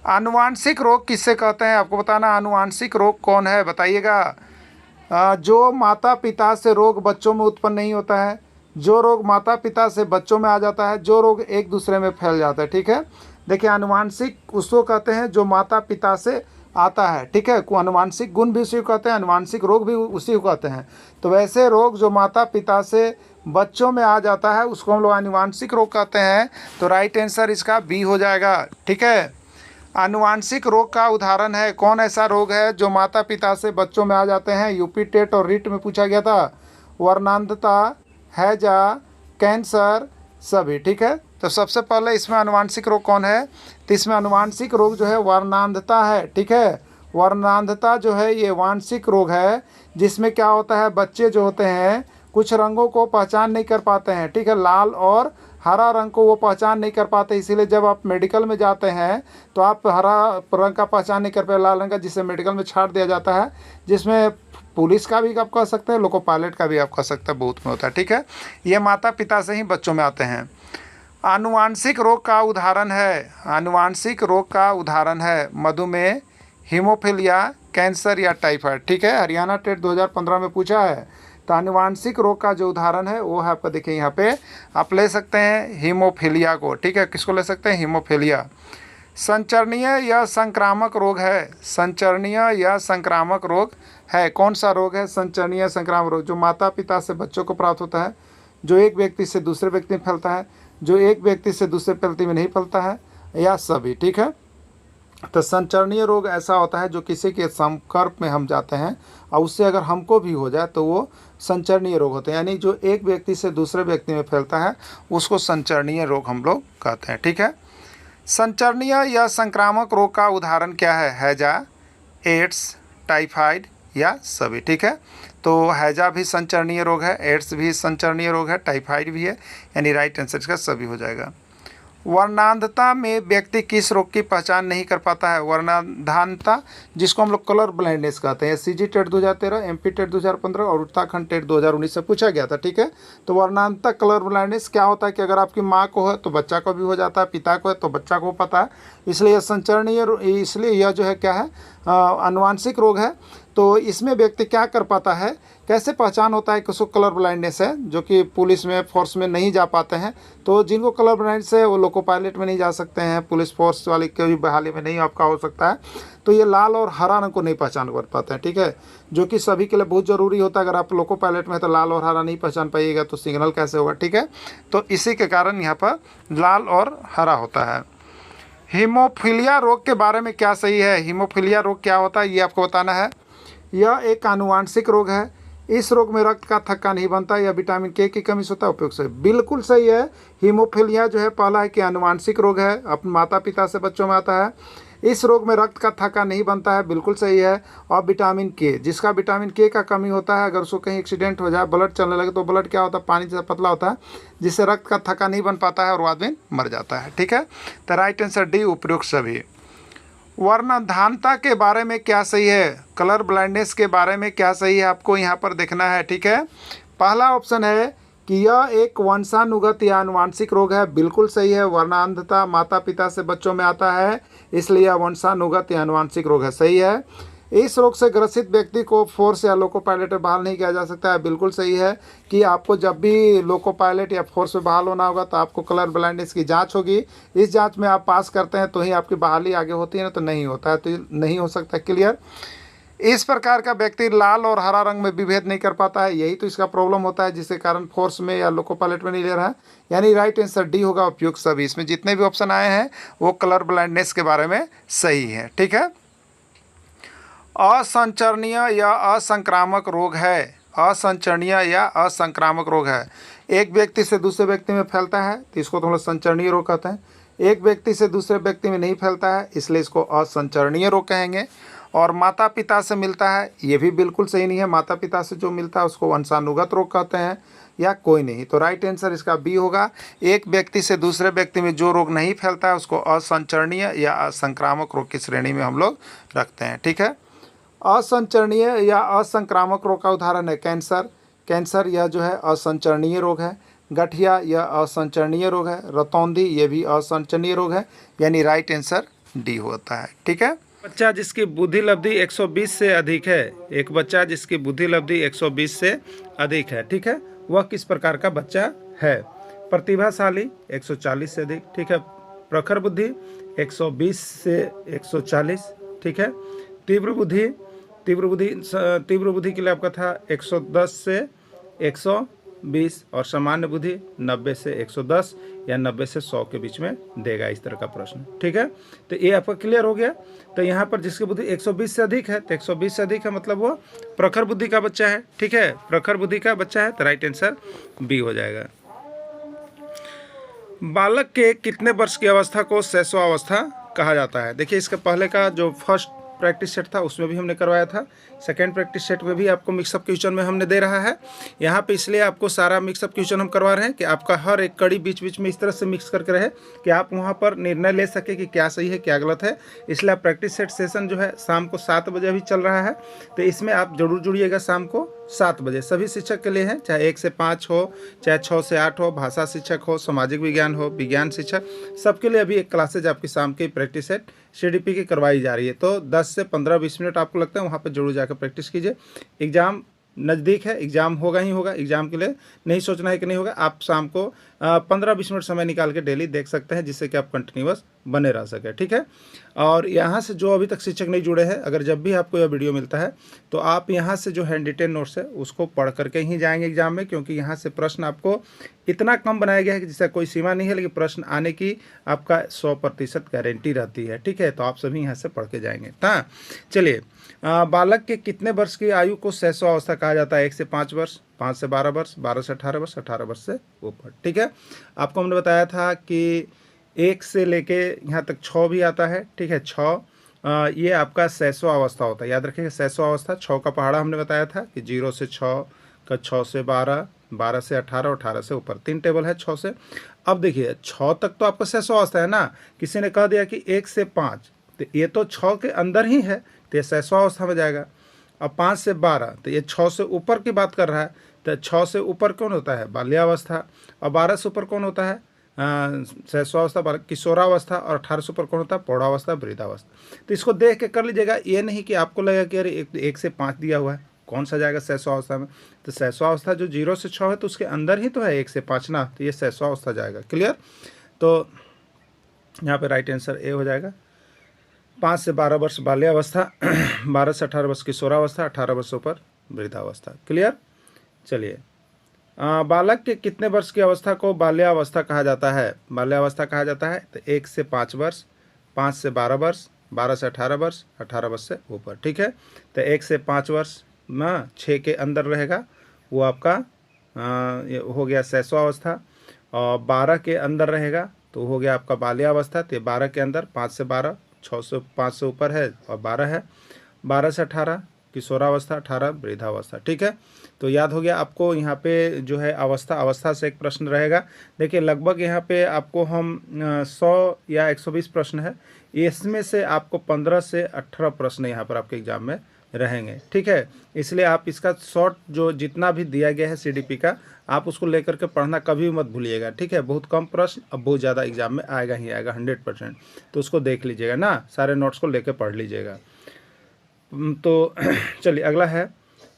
आनुवांशिक रोग किससे कहते हैं? आपको बताना, आनुवांशिक रोग कौन है, बताइएगा। जो माता पिता से रोग बच्चों में उत्पन्न नहीं होता है, जो रोग माता पिता से बच्चों में आ जाता है, जो रोग एक दूसरे में फैल जाता है। ठीक है, देखिए आनुवांशिक उसको कहते हैं जो माता पिता से आता है। ठीक है, आनुवांशिक गुण भी उसी को कहते हैं, आनुवांशिक रोग भी उसी को कहते हैं। तो वैसे रोग जो माता पिता से बच्चों में आ जाता है उसको हम लोग आनुवांशिक रोग कहते हैं। तो राइट आंसर इसका बी हो जाएगा। ठीक है, आनुवांशिक रोग का उदाहरण है, कौन ऐसा रोग है जो माता पिता से बच्चों में आ जाते हैं? यूपी टेट और रीट में पूछा गया था। वर्णांधता, हैजा, कैंसर, सभी। ठीक है, तो सबसे पहले इसमें आनुवांशिक रोग कौन है? तो इसमें आनुवांशिक रोग जो है वर्णांधता है। ठीक है, वर्णांधता जो है ये वांशिक रोग है, जिसमें क्या होता है, बच्चे जो होते हैं कुछ रंगों को पहचान नहीं कर पाते हैं। ठीक है, लाल और हरा रंग को वो पहचान नहीं कर पाते, इसीलिए जब आप मेडिकल में जाते हैं तो आप हरा रंग का पहचान नहीं कर पाए, लाल रंग का, जिसे मेडिकल में छाट दिया जाता है, जिसमें पुलिस का भी आप कह सकते हैं, लोको पायलट का भी आप कह सकते हैं, बूथ में होता है। ठीक है, ये माता पिता से ही बच्चों में आते हैं। आनुवांशिक रोग का उदाहरण है, आनुवांशिक रोग का उदाहरण है मधुमेह, हीमोफीलिया, कैंसर या टाइफाइड। ठीक है, हरियाणा टेट 2015 में पूछा है। तो आनुवांशिक रोग का जो उदाहरण है वो है आपका, देखिए यहाँ पे आप ले सकते हैं हीमोफीलिया को। ठीक है, किसको ले सकते हैं? हीमोफीलिया। संचरणीय या संक्रामक रोग है, संचरणीय या संक्रामक रोग है। कौन सा रोग है? संचरणीय संक्रामक रोग, जो माता पिता से बच्चों को प्राप्त होता है, जो एक व्यक्ति से दूसरे व्यक्ति में फैलता है, जो एक व्यक्ति से दूसरे व्यक्ति में नहीं फैलता है, या सभी। ठीक है, तो संचरणीय रोग ऐसा होता है जो किसी के संपर्क में हम जाते हैं और उससे अगर हमको भी हो जाए तो वो संचरणीय रोग होते हैं, यानी जो एक व्यक्ति से दूसरे व्यक्ति में फैलता है उसको संचरणीय रोग हम लोग कहते हैं। ठीक है, संचरणीय या संक्रामक रोग का उदाहरण क्या है? हैजा, एड्स, टाइफाइड या सभी। ठीक है, तो हैजा भी संचरणीय रोग है, एड्स भी संचरणीय रोग है, टाइफाइड भी है, यानी राइट आंसर इसका सभी हो जाएगा। वर्णांधता में व्यक्ति किस रोग की पहचान नहीं कर पाता है? वर्णांधता, जिसको हम लोग कलर ब्लाइंडनेस कहते हैं। सीजी टेट 2013, एमपी टेट 2015 और उत्तराखंड टेट 2019 से पूछा गया था। ठीक है, तो वर्णांधता कलर ब्लाइंडनेस क्या होता है कि अगर आपकी माँ को है तो बच्चा को भी हो जाता है, पिता को है तो बच्चा को पता है, इसलिए संचरणीय, इसलिए यह जो है क्या है, आनुवांशिक रोग है। तो इसमें व्यक्ति क्या कर पाता है, कैसे पहचान होता है कि उसको कलर ब्लाइंडनेस है, जो कि पुलिस में, फोर्स में नहीं जा पाते हैं। तो जिनको कलर ब्लाइंडनेस है वो लोको पायलट में नहीं जा सकते हैं, पुलिस फोर्स वाले के भी बहाली में नहीं आपका हो सकता है। तो ये लाल और हरा रंग को नहीं पहचान कर पाते हैं। ठीक है, जो कि सभी के लिए बहुत ज़रूरी होता है। अगर आप लोको पायलट में है तो लाल और हरा नहीं पहचान पाइएगा तो सिग्नल कैसे होगा? ठीक है, तो इसी के कारण यहाँ पर लाल और हरा होता है। हीमोफीलिया रोग के बारे में क्या सही है? हीमोफीलिया रोग क्या होता है ये आपको बताना है। यह एक आनुवांशिक रोग है। इस रोग में रक्त का थक्का नहीं बनता या विटामिन के की कमी से होता है। उपयुक्त से बिल्कुल सही है। हीमोफीलिया जो है, पहला है कि आनुवांशिक रोग है, अपने माता पिता से बच्चों में आता है। इस रोग में रक्त का थक्का नहीं बनता है, बिल्कुल सही है। और विटामिन के, जिसका विटामिन के का कमी होता है, अगर उसको कहीं एक्सीडेंट हो जाए, ब्लड चलने लगे तो ब्लड क्या होता है, पानी से पतला होता है, जिससे रक्त का थक्का नहीं बन पाता है और वो आदमी मर जाता है। ठीक है, तो राइट आंसर डी, उपयुक्त सभी। वर्णांधता के बारे में क्या सही है? कलर ब्लाइंडनेस के बारे में क्या सही है आपको यहाँ पर देखना है। ठीक है, पहला ऑप्शन है कि यह एक वंशानुगत या आनुवांशिक रोग है, बिल्कुल सही है। वर्णांधता माता पिता से बच्चों में आता है, इसलिए यह वंशानुगत या आनुवांशिक रोग है, सही है। इस रोग से ग्रसित व्यक्ति को फोर्स या लोको पायलट में बहाल नहीं किया जा सकता है, बिल्कुल सही है। कि आपको जब भी लोको पायलट या फोर्स में बहाल होना होगा तो आपको कलर ब्लाइंडनेस की जांच होगी। इस जांच में आप पास करते हैं तो ही आपकी बहाली आगे होती है, ना तो नहीं होता है, तो नहीं हो सकता। क्लियर? इस प्रकार का व्यक्ति लाल और हरा रंग में विभेद नहीं कर पाता है, यही तो इसका प्रॉब्लम होता है, जिसके कारण फोर्स में या लोको पायलट में नहीं ले रहा है। यानी राइट आंसर डी होगा, उपयुक्त सभी। इसमें जितने भी ऑप्शन आए हैं वो कलर ब्लाइंडनेस के बारे में सही है। ठीक है, असंचरणीय या असंक्रामक रोग है। असंचरणीय या असंक्रामक रोग है, एक व्यक्ति से दूसरे व्यक्ति में फैलता है तो इसको तो हम लोग संचरणीय रोग कहते हैं। एक व्यक्ति से दूसरे व्यक्ति में नहीं फैलता है, इसलिए इसको असंचरणीय रोग कहेंगे। और माता पिता से मिलता है, ये भी बिल्कुल सही नहीं है। माता पिता से जो मिलता है उसको वंशानुगत रोग कहते हैं, या कोई नहीं। तो राइट आंसर इसका बी होगा। एक व्यक्ति से दूसरे व्यक्ति में जो रोग नहीं फैलता है उसको असंचरणीय या असंक्रामक रोग की श्रेणी में हम लोग रखते हैं। ठीक है, असंचरणीय या असंक्रामक रोग का उदाहरण है कैंसर। कैंसर यह जो है असंचरणीय रोग है। गठिया यह असंचरणीय रोग है। रतौंधी ये भी असंचरणीय रोग है, यानी राइट आंसर डी होता है। ठीक है, बच्चा जिसकी बुद्धि लब्धि 120 से अधिक है, एक बच्चा जिसकी बुद्धि लब्धि 120 से अधिक है, ठीक है, वह किस प्रकार का बच्चा है? प्रतिभाशाली 140 से अधिक, ठीक है, प्रखर बुद्धि 120 से 140, ठीक है, तीव्र बुद्धि के लिए आपका था 110 से 120 और सामान्य बुद्धि 90 से 110 या 90 से 100 के बीच में देगा, इस तरह का प्रश्न। ठीक है, तो ये आपका क्लियर हो गया। तो यहाँ पर जिसकी बुद्धि 120 से अधिक है, तो 120 से अधिक है मतलब वो प्रखर बुद्धि का बच्चा है। ठीक है, प्रखर बुद्धि का बच्चा है, तो राइट आंसर बी हो जाएगा। बालक के कितने वर्ष की अवस्था को शैशवावस्था कहा जाता है? देखिए, इसका पहले का जो फर्स्ट प्रैक्टिस सेट था उसमें भी हमने करवाया था, सेकेंड प्रैक्टिस सेट में भी आपको मिक्सअप क्वेश्चन में हमने दे रहा है। यहाँ पे इसलिए आपको सारा मिक्सअप क्वेश्चन हम करवा रहे हैं कि आपका हर एक कड़ी बीच बीच में इस तरह से मिक्स करके रहे कि आप वहाँ पर निर्णय ले सके कि क्या सही है क्या गलत है। इसलिए आप प्रैक्टिस सेट सेशन जो है शाम को 7 बजे अभी चल रहा है, तो इसमें आप जरूर जुड़िएगा। शाम को 7 बजे सभी शिक्षक के लिए है, चाहे 1 से 5 हो, चाहे 6 से 8 हो, भाषा शिक्षक हो, सामाजिक विज्ञान हो, विज्ञान शिक्षक, सबके लिए अभी एक क्लासेज आपकी शाम की प्रैक्टिस सेट CDP की करवाई जा रही है। तो 10 से 15-20 मिनट आपको लगता है, वहाँ पर जरूर जाकर प्रैक्टिस कीजिए। एग्ज़ाम नज़दीक है, एग्ज़ाम होगा ही होगा, एग्ज़ाम के लिए नहीं सोचना है कि नहीं होगा। आप शाम को 15-20 मिनट समय निकाल के डेली देख सकते हैं, जिससे कि आप कंटिन्यूअस बने रह सके। ठीक है, और यहाँ से जो अभी तक शिक्षक नहीं जुड़े हैं, अगर जब भी आपको यह वीडियो मिलता है तो आप यहाँ से जो हैंड रिटेन नोट्स है उसको पढ़ करके ही जाएंगे एग्जाम में, क्योंकि यहाँ से प्रश्न आपको इतना कम बनाया गया है कि जिसका कोई सीमा नहीं है, लेकिन प्रश्न आने की आपका 100% गारंटी रहती है। ठीक है, तो आप सभी यहाँ से पढ़ के जाएंगे। हाँ, चलिए, बालक के कितने वर्ष की आयु को शैशवावस्था कहा जाता है? 1 से 5 वर्ष, 5 से 12 वर्ष, 12 से 18 वर्ष, 18 वर्ष से ऊपर। ठीक है, आपको हमने बताया था कि 1 से लेके यहाँ तक 6 भी आता है। ठीक है, 6 ये आपका शैशवावस्था होता है। याद रखिएगा, शैशवावस्था 6 का पहाड़ा हमने बताया था कि 0 से 6 का 6 से 12, 12 से 18, 18 से ऊपर, 3 टेबल है 6 से। अब देखिए 6 तक तो आपका शैशवावस्था है ना, किसी ने कह दिया कि 1 से 5, तो ये तो 6 के अंदर ही है, तो ये शैशवावस्था में जाएगा। अब 5 से 12, तो ये 6 से ऊपर की बात कर रहा है, तो 6 से ऊपर कौन होता है, बाल्यावस्था, और 12 से ऊपर कौन होता है, शैशवावस्था, किशोरावस्था, और 18 से ऊपर कौन होता है, प्रौढ़ावस्था, वृद्धावस्था। तो इसको देख के कर लीजिएगा, ये नहीं कि आपको लगेगा कि अरे 1 से 5 दिया हुआ है, कौन सा जाएगा शैशवावस्था में। तो शैशवावस्था जो 0 से 6 है तो उसके अंदर ही तो है 1 से 5 ना, तो ये शैशवावस्था जाएगा। क्लियर। तो यहाँ पे राइट आंसर ए हो जाएगा। 5 से 12 वर्ष बाल्यावस्था, 12 से 18 वर्ष किशोरावस्था, 18 वर्ष ऊपर वृद्धावस्था। क्लियर। चलिए, बालक के कितने वर्ष की अवस्था को बाल्यावस्था कहा जाता है? बाल्यावस्था कहा जाता है तो 1 से 5 वर्ष, 5 से 12 वर्ष, 12 से 18 वर्ष, 18 वर्ष से ऊपर। ठीक है। तो 1 से 5 वर्ष ना 6 के अंदर रहेगा, वो आपका ये हो गया शैशवावस्था, और 12 के अंदर रहेगा तो हो गया आपका बाल्यावस्था। तो 12 के अंदर, 5 से 12, 6 से 5 से ऊपर है और 12 है, 12 से 18 किशोरावस्था, 18 वृद्धावस्था। ठीक है। तो याद हो गया आपको। यहाँ पे जो है अवस्था से एक प्रश्न रहेगा। देखिए लगभग यहाँ पे आपको हम 100 या 120 प्रश्न है, इसमें से आपको 15 से 18 प्रश्न यहाँ पर आपके एग्जाम में रहेंगे। ठीक है। इसलिए आप इसका शॉर्ट जो जितना भी दिया गया है CDP का, आप उसको लेकर के पढ़ना कभी भी मत भूलिएगा। ठीक है। बहुत कम प्रश्न, अब बहुत ज़्यादा एग्जाम में आएगा ही आएगा 100%। तो उसको देख लीजिएगा ना, सारे नोट्स को लेकर पढ़ लीजिएगा। तो चलिए अगला है,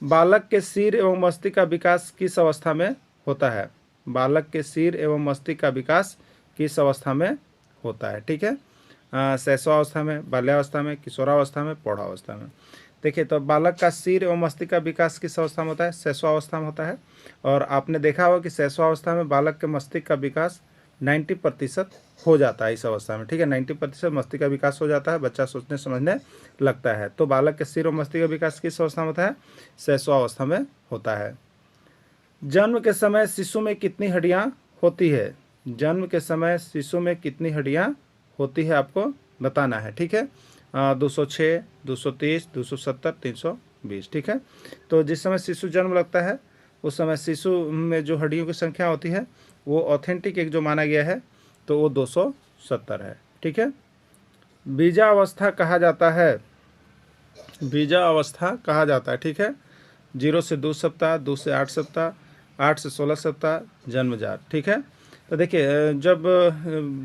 बालक के सिर एवं मस्तिष्क का विकास किस अवस्था में होता है? बालक के सिर एवं मस्तिष्क का विकास किस अवस्था में होता है? ठीक है। शैशवावस्था में, बाल्यावस्था में, किशोरावस्था में, प्रौढ़ावस्था में। देखिए तो बालक का सिर एवं मस्तिष्क का विकास किस अवस्था में होता है? शैशवावस्था में होता है। और आपने देखा होगा कि शैशवावस्था में बालक के मस्तिष्क का विकास 90% हो जाता है इस अवस्था में। ठीक है। 90% मस्तिष्क का विकास हो जाता है, बच्चा सोचने समझने लगता है। तो बालक के सिर और मस्तिष्क का विकास किस अवस्था में होता है? शैशवावस्था में होता है। जन्म के समय शिशु में कितनी हड्डियां होती है? जन्म के समय शिशु में कितनी हड्डियां होती है आपको बताना है। ठीक है। 206, 230, 270, 320। ठीक है। तो जिस समय शिशु जन्म लगता है उस समय शिशु में जो हड्डियों की संख्या होती है वो ऑथेंटिक एक जो माना गया है तो वो 270 है। ठीक है। बीजावस्था कहा जाता है, बीजावस्था कहा जाता है। ठीक है। 0 से 2 सप्ताह, 2 से 8 सप्ताह, 8 से 16 सप्ताह जन्मजात। ठीक है। तो देखिए जब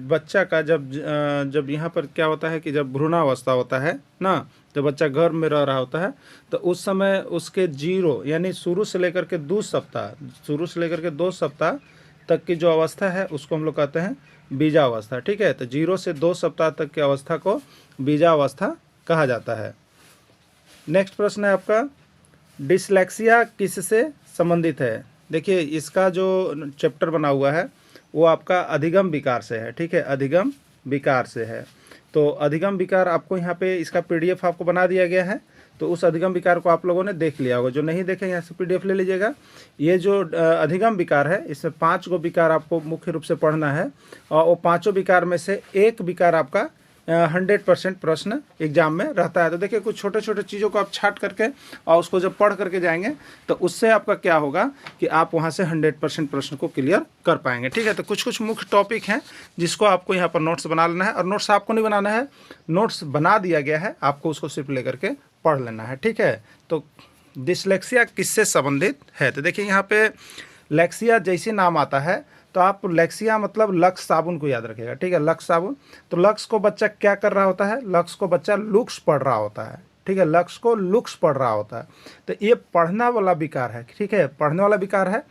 बच्चा का जब यहाँ पर क्या होता है कि जब भ्रूणावस्था होता है ना, जब बच्चा गर्भ में रह रहा होता है तो उस समय उसके 0 यानी शुरू से लेकर के 2 सप्ताह, शुरू से लेकर के 2 सप्ताह तक की जो अवस्था है उसको हम लोग कहते हैं बीजावस्था। ठीक है। तो 0 से 2 सप्ताह तक की अवस्था को बीजावस्था कहा जाता है। नेक्स्ट प्रश्न है आपका, डिसलेक्सिया किससे संबंधित है? देखिए इसका जो चैप्टर बना हुआ है वो आपका अधिगम विकार से है। ठीक है। अधिगम विकार से है। तो अधिगम विकार आपको यहाँ पे इसका PDF आपको बना दिया गया है, तो उस अधिगम विकार को आप लोगों ने देख लिया होगा। जो नहीं देखे यहाँ से PDF ले लीजिएगा। ये जो अधिगम विकार है इसमें 5 गो विकार आपको मुख्य रूप से पढ़ना है, और वो 5 विकार में से एक विकार आपका 100% प्रश्न एग्जाम में रहता है। तो देखिए कुछ छोटे छोटे चीज़ों को आप छाट करके और उसको जब पढ़ करके जाएंगे तो उससे आपका क्या होगा कि आप वहाँ से 100% प्रश्न को क्लियर कर पाएंगे। ठीक है। तो कुछ कुछ मुख्य टॉपिक हैं जिसको आपको यहाँ पर नोट्स बना लेना है, और नोट्स आपको नहीं बनाना है, नोट्स बना दिया गया है, आपको उसको सिर्फ लेकर के पढ़ लेना है। ठीक है। तो डिसलेक्सिया किससे संबंधित है? तो देखिए यहाँ पे लेक्सिया जैसे नाम आता है तो आप लेक्सिया मतलब लक्स साबुन को याद रखिएगा। ठीक है। लक्स साबुन, तो लक्स को बच्चा क्या कर रहा होता है? लक्स को बच्चा लुक्स पढ़ रहा होता है। ठीक है। लक्स को लुक्स पढ़ रहा होता है। तो ये पढ़ना वाला विकार है। ठीक है। पढ़ने वाला विकार है।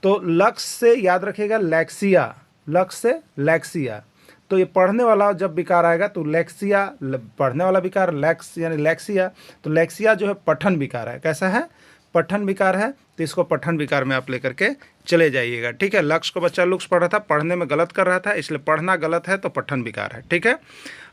तो लक्स से याद रखिएगा लेक्सिया, लक्स से लेक्सिया। तो ये पढ़ने वाला जब विकार आएगा तो लेक्सिया, पढ़ने वाला विकार, लेक्स यानी लेक्सिया। तो लेक्सिया जो है पठन विकार है। कैसा है? पठन विकार है। तो इसको पठन विकार में आप लेकर के चले जाइएगा। ठीक है। लक्ष्य को बच्चा लुक्स पढ़ रहा था, पढ़ने में गलत कर रहा था, इसलिए पढ़ना गलत है तो पठन विकार है। ठीक है।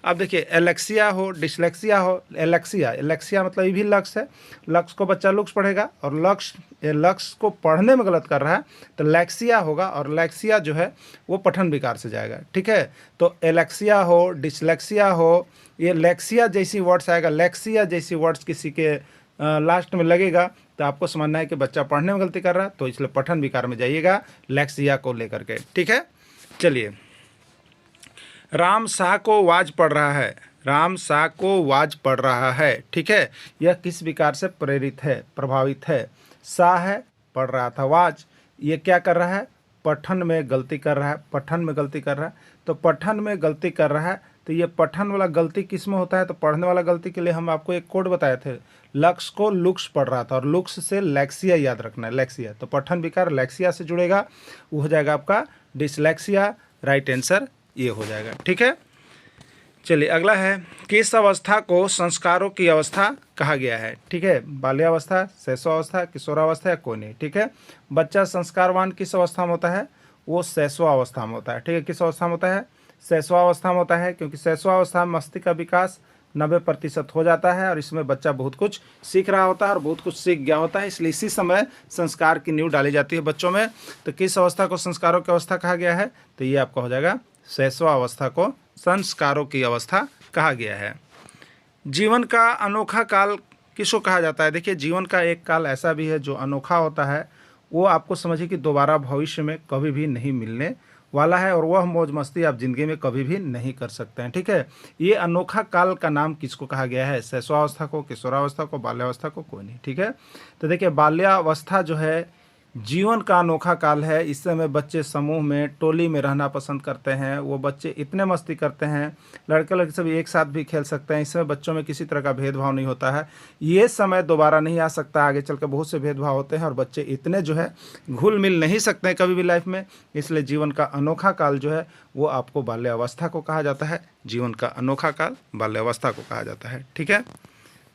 अब देखिए एलेक्सिया हो, डिसलेक्सिया हो, एलेक्सिया, एलेक्सिया मतलब ये भी लक्ष्य है। लक्ष्य को बच्चा लुक्स पढ़ेगा और लक्ष्य को पढ़ने में गलत कर रहा है तो लेक्सिया होगा, और लेक्सिया जो है वो पठन विकार से जाएगा। ठीक है। तो एलेक्सिया हो, डिसलेक्सिया हो, ये लेक्सिया जैसी वर्ड्स आएगा, लेक्सिया जैसी वर्ड्स किसी के लास्ट में लगेगा तो आपको समझना है कि बच्चा पढ़ने में गलती कर रहा है, तो इसलिए पठन विकार में जाइएगा लेक्सिया को लेकर के। ठीक है, चलिए। राम शाह को वाज पढ़ रहा है, राम शाह को वाज पढ़ रहा है। ठीक है, यह किस विकार से प्रेरित है, प्रभावित है? शाह है, पढ़ रहा था, वाज ये क्या कर रहा है? पठन में गलती कर रहा है, पठन में गलती कर रहा है। तो पठन में गलती कर रहा है, तो ये पठन वाला गलती किस में होता है? तो पढ़ने वाला गलती के लिए हम आपको एक कोड बताए थे, लक्ष्य को लुक्स पढ़ रहा था, और लुक्स से लेक्सिया याद रखना है, लेक्सिया। तो पठन विकार लेक्सिया से जुड़ेगा, वो हो जाएगा आपका डिसलेक्सिया। राइट आंसर ये हो जाएगा। ठीक है, चलिए अगला है, किस अवस्था को संस्कारों की अवस्था कहा गया है? ठीक है, बाल्यावस्था, शैशवावस्था, किशोरावस्था या कोई नहीं। ठीक है, बच्चा संस्कारवान किस अवस्था में होता है? वो शैशवावस्था में होता है। ठीक है, किस अवस्था में होता है? शैशवावस्था में होता है, क्योंकि शैशवावस्था में मस्तिष्क का विकास 90% हो जाता है, और इसमें बच्चा बहुत कुछ सीख रहा होता है और बहुत कुछ सीख गया होता है, इसलिए इसी समय संस्कार की नींव डाली जाती है बच्चों में। तो किस अवस्था को संस्कारों की अवस्था कहा गया है? तो ये आपका हो जाएगा शैशवावस्था को संस्कारों की अवस्था कहा गया है। जीवन का अनोखा काल किसको कहा जाता है? देखिए, जीवन का एक काल ऐसा भी है जो अनोखा होता है, वो आपको समझिए कि दोबारा भविष्य में कभी भी नहीं मिलने वाला है, और वह मौज मस्ती आप जिंदगी में कभी भी नहीं कर सकते हैं। ठीक है, ये अनोखा काल का नाम किसको कहा गया है? शैशवावस्था को, किशोरावस्था को, बाल्यावस्था को, कोई नहीं। ठीक है, तो देखिए, बाल्यावस्था जो है जीवन का अनोखा काल है। इस समय बच्चे समूह में, टोली में रहना पसंद करते हैं, वो बच्चे इतने मस्ती करते हैं, लड़के लड़के सभी एक साथ भी खेल सकते हैं। इसमें बच्चों में किसी तरह का भेदभाव नहीं होता है। ये समय दोबारा नहीं आ सकता, आगे चल कर बहुत से भेदभाव होते हैं, और बच्चे इतने जो है घुल मिल नहीं सकते हैं कभी भी लाइफ में। इसलिए जीवन का अनोखा काल जो है वो आपको बाल्यावस्था को कहा जाता है। जीवन का अनोखा काल बाल्यावस्था को कहा जाता है। ठीक है,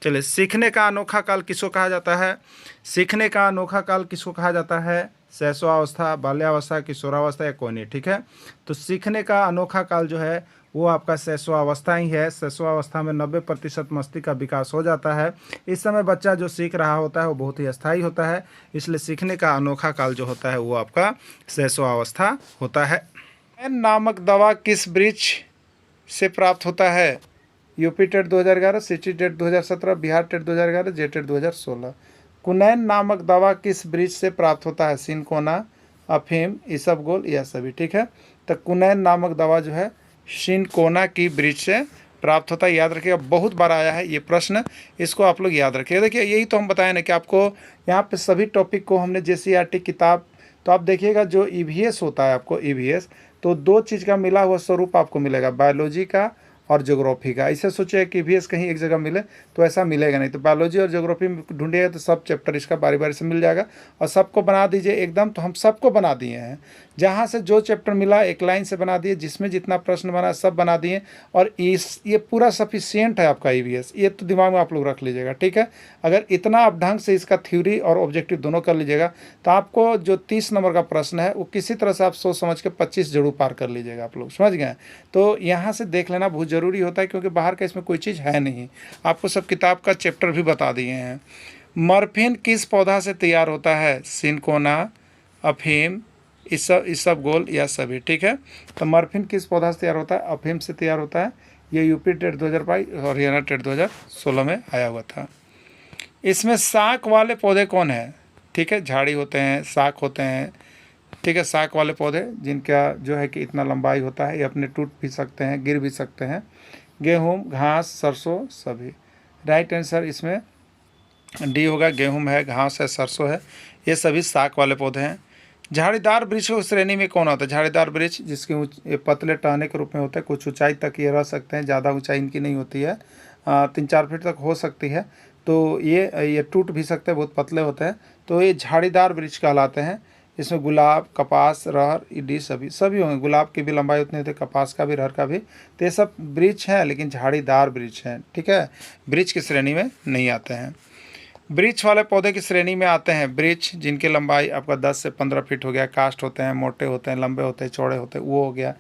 चलिए, सीखने का अनोखा काल किसको कहा जाता है? सीखने का अनोखा काल किसको कहा जाता है? शैशवावस्था, बाल्यावस्था, किशोरावस्था या कोई नहीं। ठीक है, तो सीखने का अनोखा काल जो है वो आपका शैशवावस्था ही है। शैशवावस्था में 90% मस्तिष्क का विकास हो जाता है। इस समय बच्चा जो सीख रहा होता है वो बहुत ही अस्थायी होता है, इसलिए सीखने का अनोखा काल जो होता है वो आपका शैशवावस्था होता है। एन नामक दवा किस वृक्ष से प्राप्त होता है? UP TET 2011, CTET 2017, Bihar TET 2011, J TET 2016। कुनैन नामक दवा किस वृक्ष से प्राप्त होता है? सिनकोना, अफीम, इसबगोल या सभी। ठीक है, तो कुनैन नामक दवा जो है सिनकोना की वृक्ष से प्राप्त होता है। याद रखिएगा, बहुत बार आया है ये प्रश्न, इसको आप लोग याद रखिएगा। देखिए, यही तो हम बताए ना कि आपको यहाँ पे सभी टॉपिक को हमने JCERT किताब, तो आप देखिएगा जो EVS होता है आपको EVS, तो दो चीज़ का मिला हुआ स्वरूप आपको मिलेगा, बायोलॉजी का और ज्योग्राफी का। ऐसे सोचिए कि EVS कहीं एक जगह मिले तो ऐसा मिलेगा नहीं। तो बायोलॉजी और ज्योग्राफी में ढूंढिएगा तो सब चैप्टर इसका बारी बारी से मिल जाएगा, और सबको बना दीजिए एकदम। तो हम सबको बना दिए हैं, जहाँ से जो चैप्टर मिला एक लाइन से बना दिए, जिसमें जितना प्रश्न बना सब बना दिए, और ये पूरा सफिशियंट है आपका EVS। ये तो दिमाग में आप लोग रख लीजिएगा। ठीक है, अगर इतना आप ढंग से इसका थ्योरी और ऑब्जेक्टिव दोनों कर लीजिएगा तो आपको जो 30 नंबर का प्रश्न है वो किसी तरह से आप सोच समझ के 25 जरूर पार कर लीजिएगा। आप लोग समझ गए? तो यहाँ से देख लेना बहुत ज़रूरी होता है, क्योंकि बाहर का इसमें कोई चीज़ है नहीं। आपको सब किताब का चैप्टर भी बता दिए हैं। मॉर्फिन किस पौधा से तैयार होता है? सिनकोना, अफीम, इसबगोल या सभी। ठीक है, तो मॉर्फिन किस पौधा से तैयार होता है? अफीम से तैयार होता है। ये यूपी टेट 2022 और हरियाणा टेट 2016 में आया हुआ था। इसमें शाख वाले पौधे कौन हैं? ठीक है, झाड़ी होते हैं, शाख होते हैं। ठीक है, शाख वाले पौधे जिनका जो है कि इतना लंबाई होता है, ये अपने टूट भी सकते हैं, गिर भी सकते हैं। गेहूँ, घास, सरसों, सभी। राइट आंसर इसमें डी होगा, गेहूँ है, घास है, सरसों है, ये सभी शाख वाले पौधे हैं। झाड़ीदार वृक्ष की श्रेणी में कौन होता है? झाड़ीदार वृक्ष जिसके ये पतले टहने के रूप में होते हैं, कुछ ऊंचाई तक ये रह सकते हैं, ज़्यादा ऊंचाई इनकी नहीं होती है, 3-4 फीट तक हो सकती है। तो ये टूट भी सकते हैं, बहुत पतले होते हैं, तो ये झाड़ीदार वृक्ष कहलाते हैं। इसमें गुलाब, कपास, रहर, इडी सभी होंगे। गुलाब की भी लंबाई उतनी होती है, कपास का भी, रहर का भी। तो ये सब वृक्ष हैं, लेकिन झाड़ीदार वृक्ष हैं। ठीक है, वृक्ष की श्रेणी में नहीं आते हैं। वृक्ष वाले पौधे की श्रेणी में आते हैं वृक्ष जिनकी लंबाई आपका 10 से 15 फीट हो गया, कास्ट होते हैं, मोटे होते हैं, लंबे होते हैं, चौड़े होते हैं, वो हो गया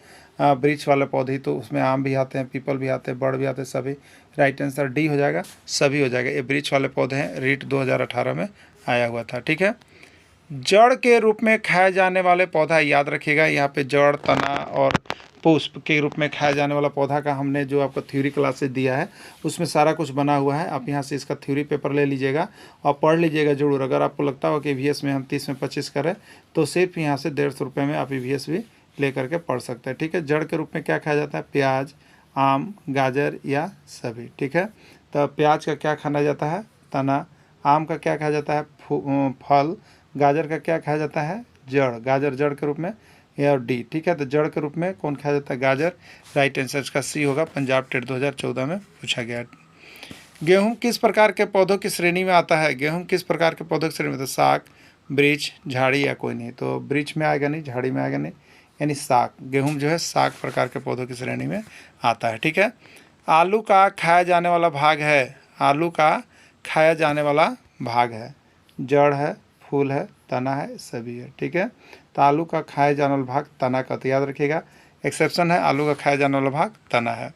वृक्ष वाले पौधे। तो उसमें आम भी आते हैं, पीपल भी आते हैं, बड़ भी आते हैं, सभी। राइट आंसर डी हो जाएगा, सभी हो जाएगा। ये वृक्ष वाले पौधे हैं, रीट 2018 में आया हुआ था। ठीक है, जड़ के रूप में खाए जाने वाले पौधा याद रखिएगा, यहाँ पे जड़, तना और पुष्प के रूप में खाया जाने वाला पौधा का हमने जो आपको थ्योरी क्लासेस दिया है उसमें सारा कुछ बना हुआ है। आप यहाँ से इसका थ्योरी पेपर ले लीजिएगा और पढ़ लीजिएगा जरूर। अगर आपको लगता हो कि ईवीएस में हम 30 में 25 करें तो सिर्फ यहाँ से 150 रुपये में आप ईवीएस भी ले करके पढ़ सकते हैं। ठीक है। जड़ के रूप में क्या खाया जाता है? प्याज, आम, गाजर या सभी। ठीक है। तो प्याज का क्या खाया जाता है? तना। आम का क्या खाया जाता है? फल। गाजर का क्या खाया जाता है? जड़। गाजर जड़ के रूप में ए और डी। ठीक है। तो जड़ के रूप में कौन खाया जाता है? गाजर। राइट आंसर इसका सी होगा। पंजाब टेट 2014 में पूछा गया। गेहूं किस प्रकार के पौधों की श्रेणी में आता है? गेहूं किस प्रकार के पौधों की श्रेणी में? तो साग, वृक्ष, झाड़ी या कोई नहीं। तो वृक्ष में आएगा नहीं, झाड़ी में आएगा नहीं, यानी साग। गेहूं जो है साग प्रकार के पौधों की श्रेणी में आता है। ठीक है। आलू का खाया जाने वाला भाग है। आलू का खाया जाने वाला भाग है। जड़ है, फूल है, तना है, सभी है। ठीक है। तो आलू का खाया जाने वाला भाग तना का, तो याद रखिएगा एक्सेप्शन है, आलू का खाया जाने वाला भाग तना है।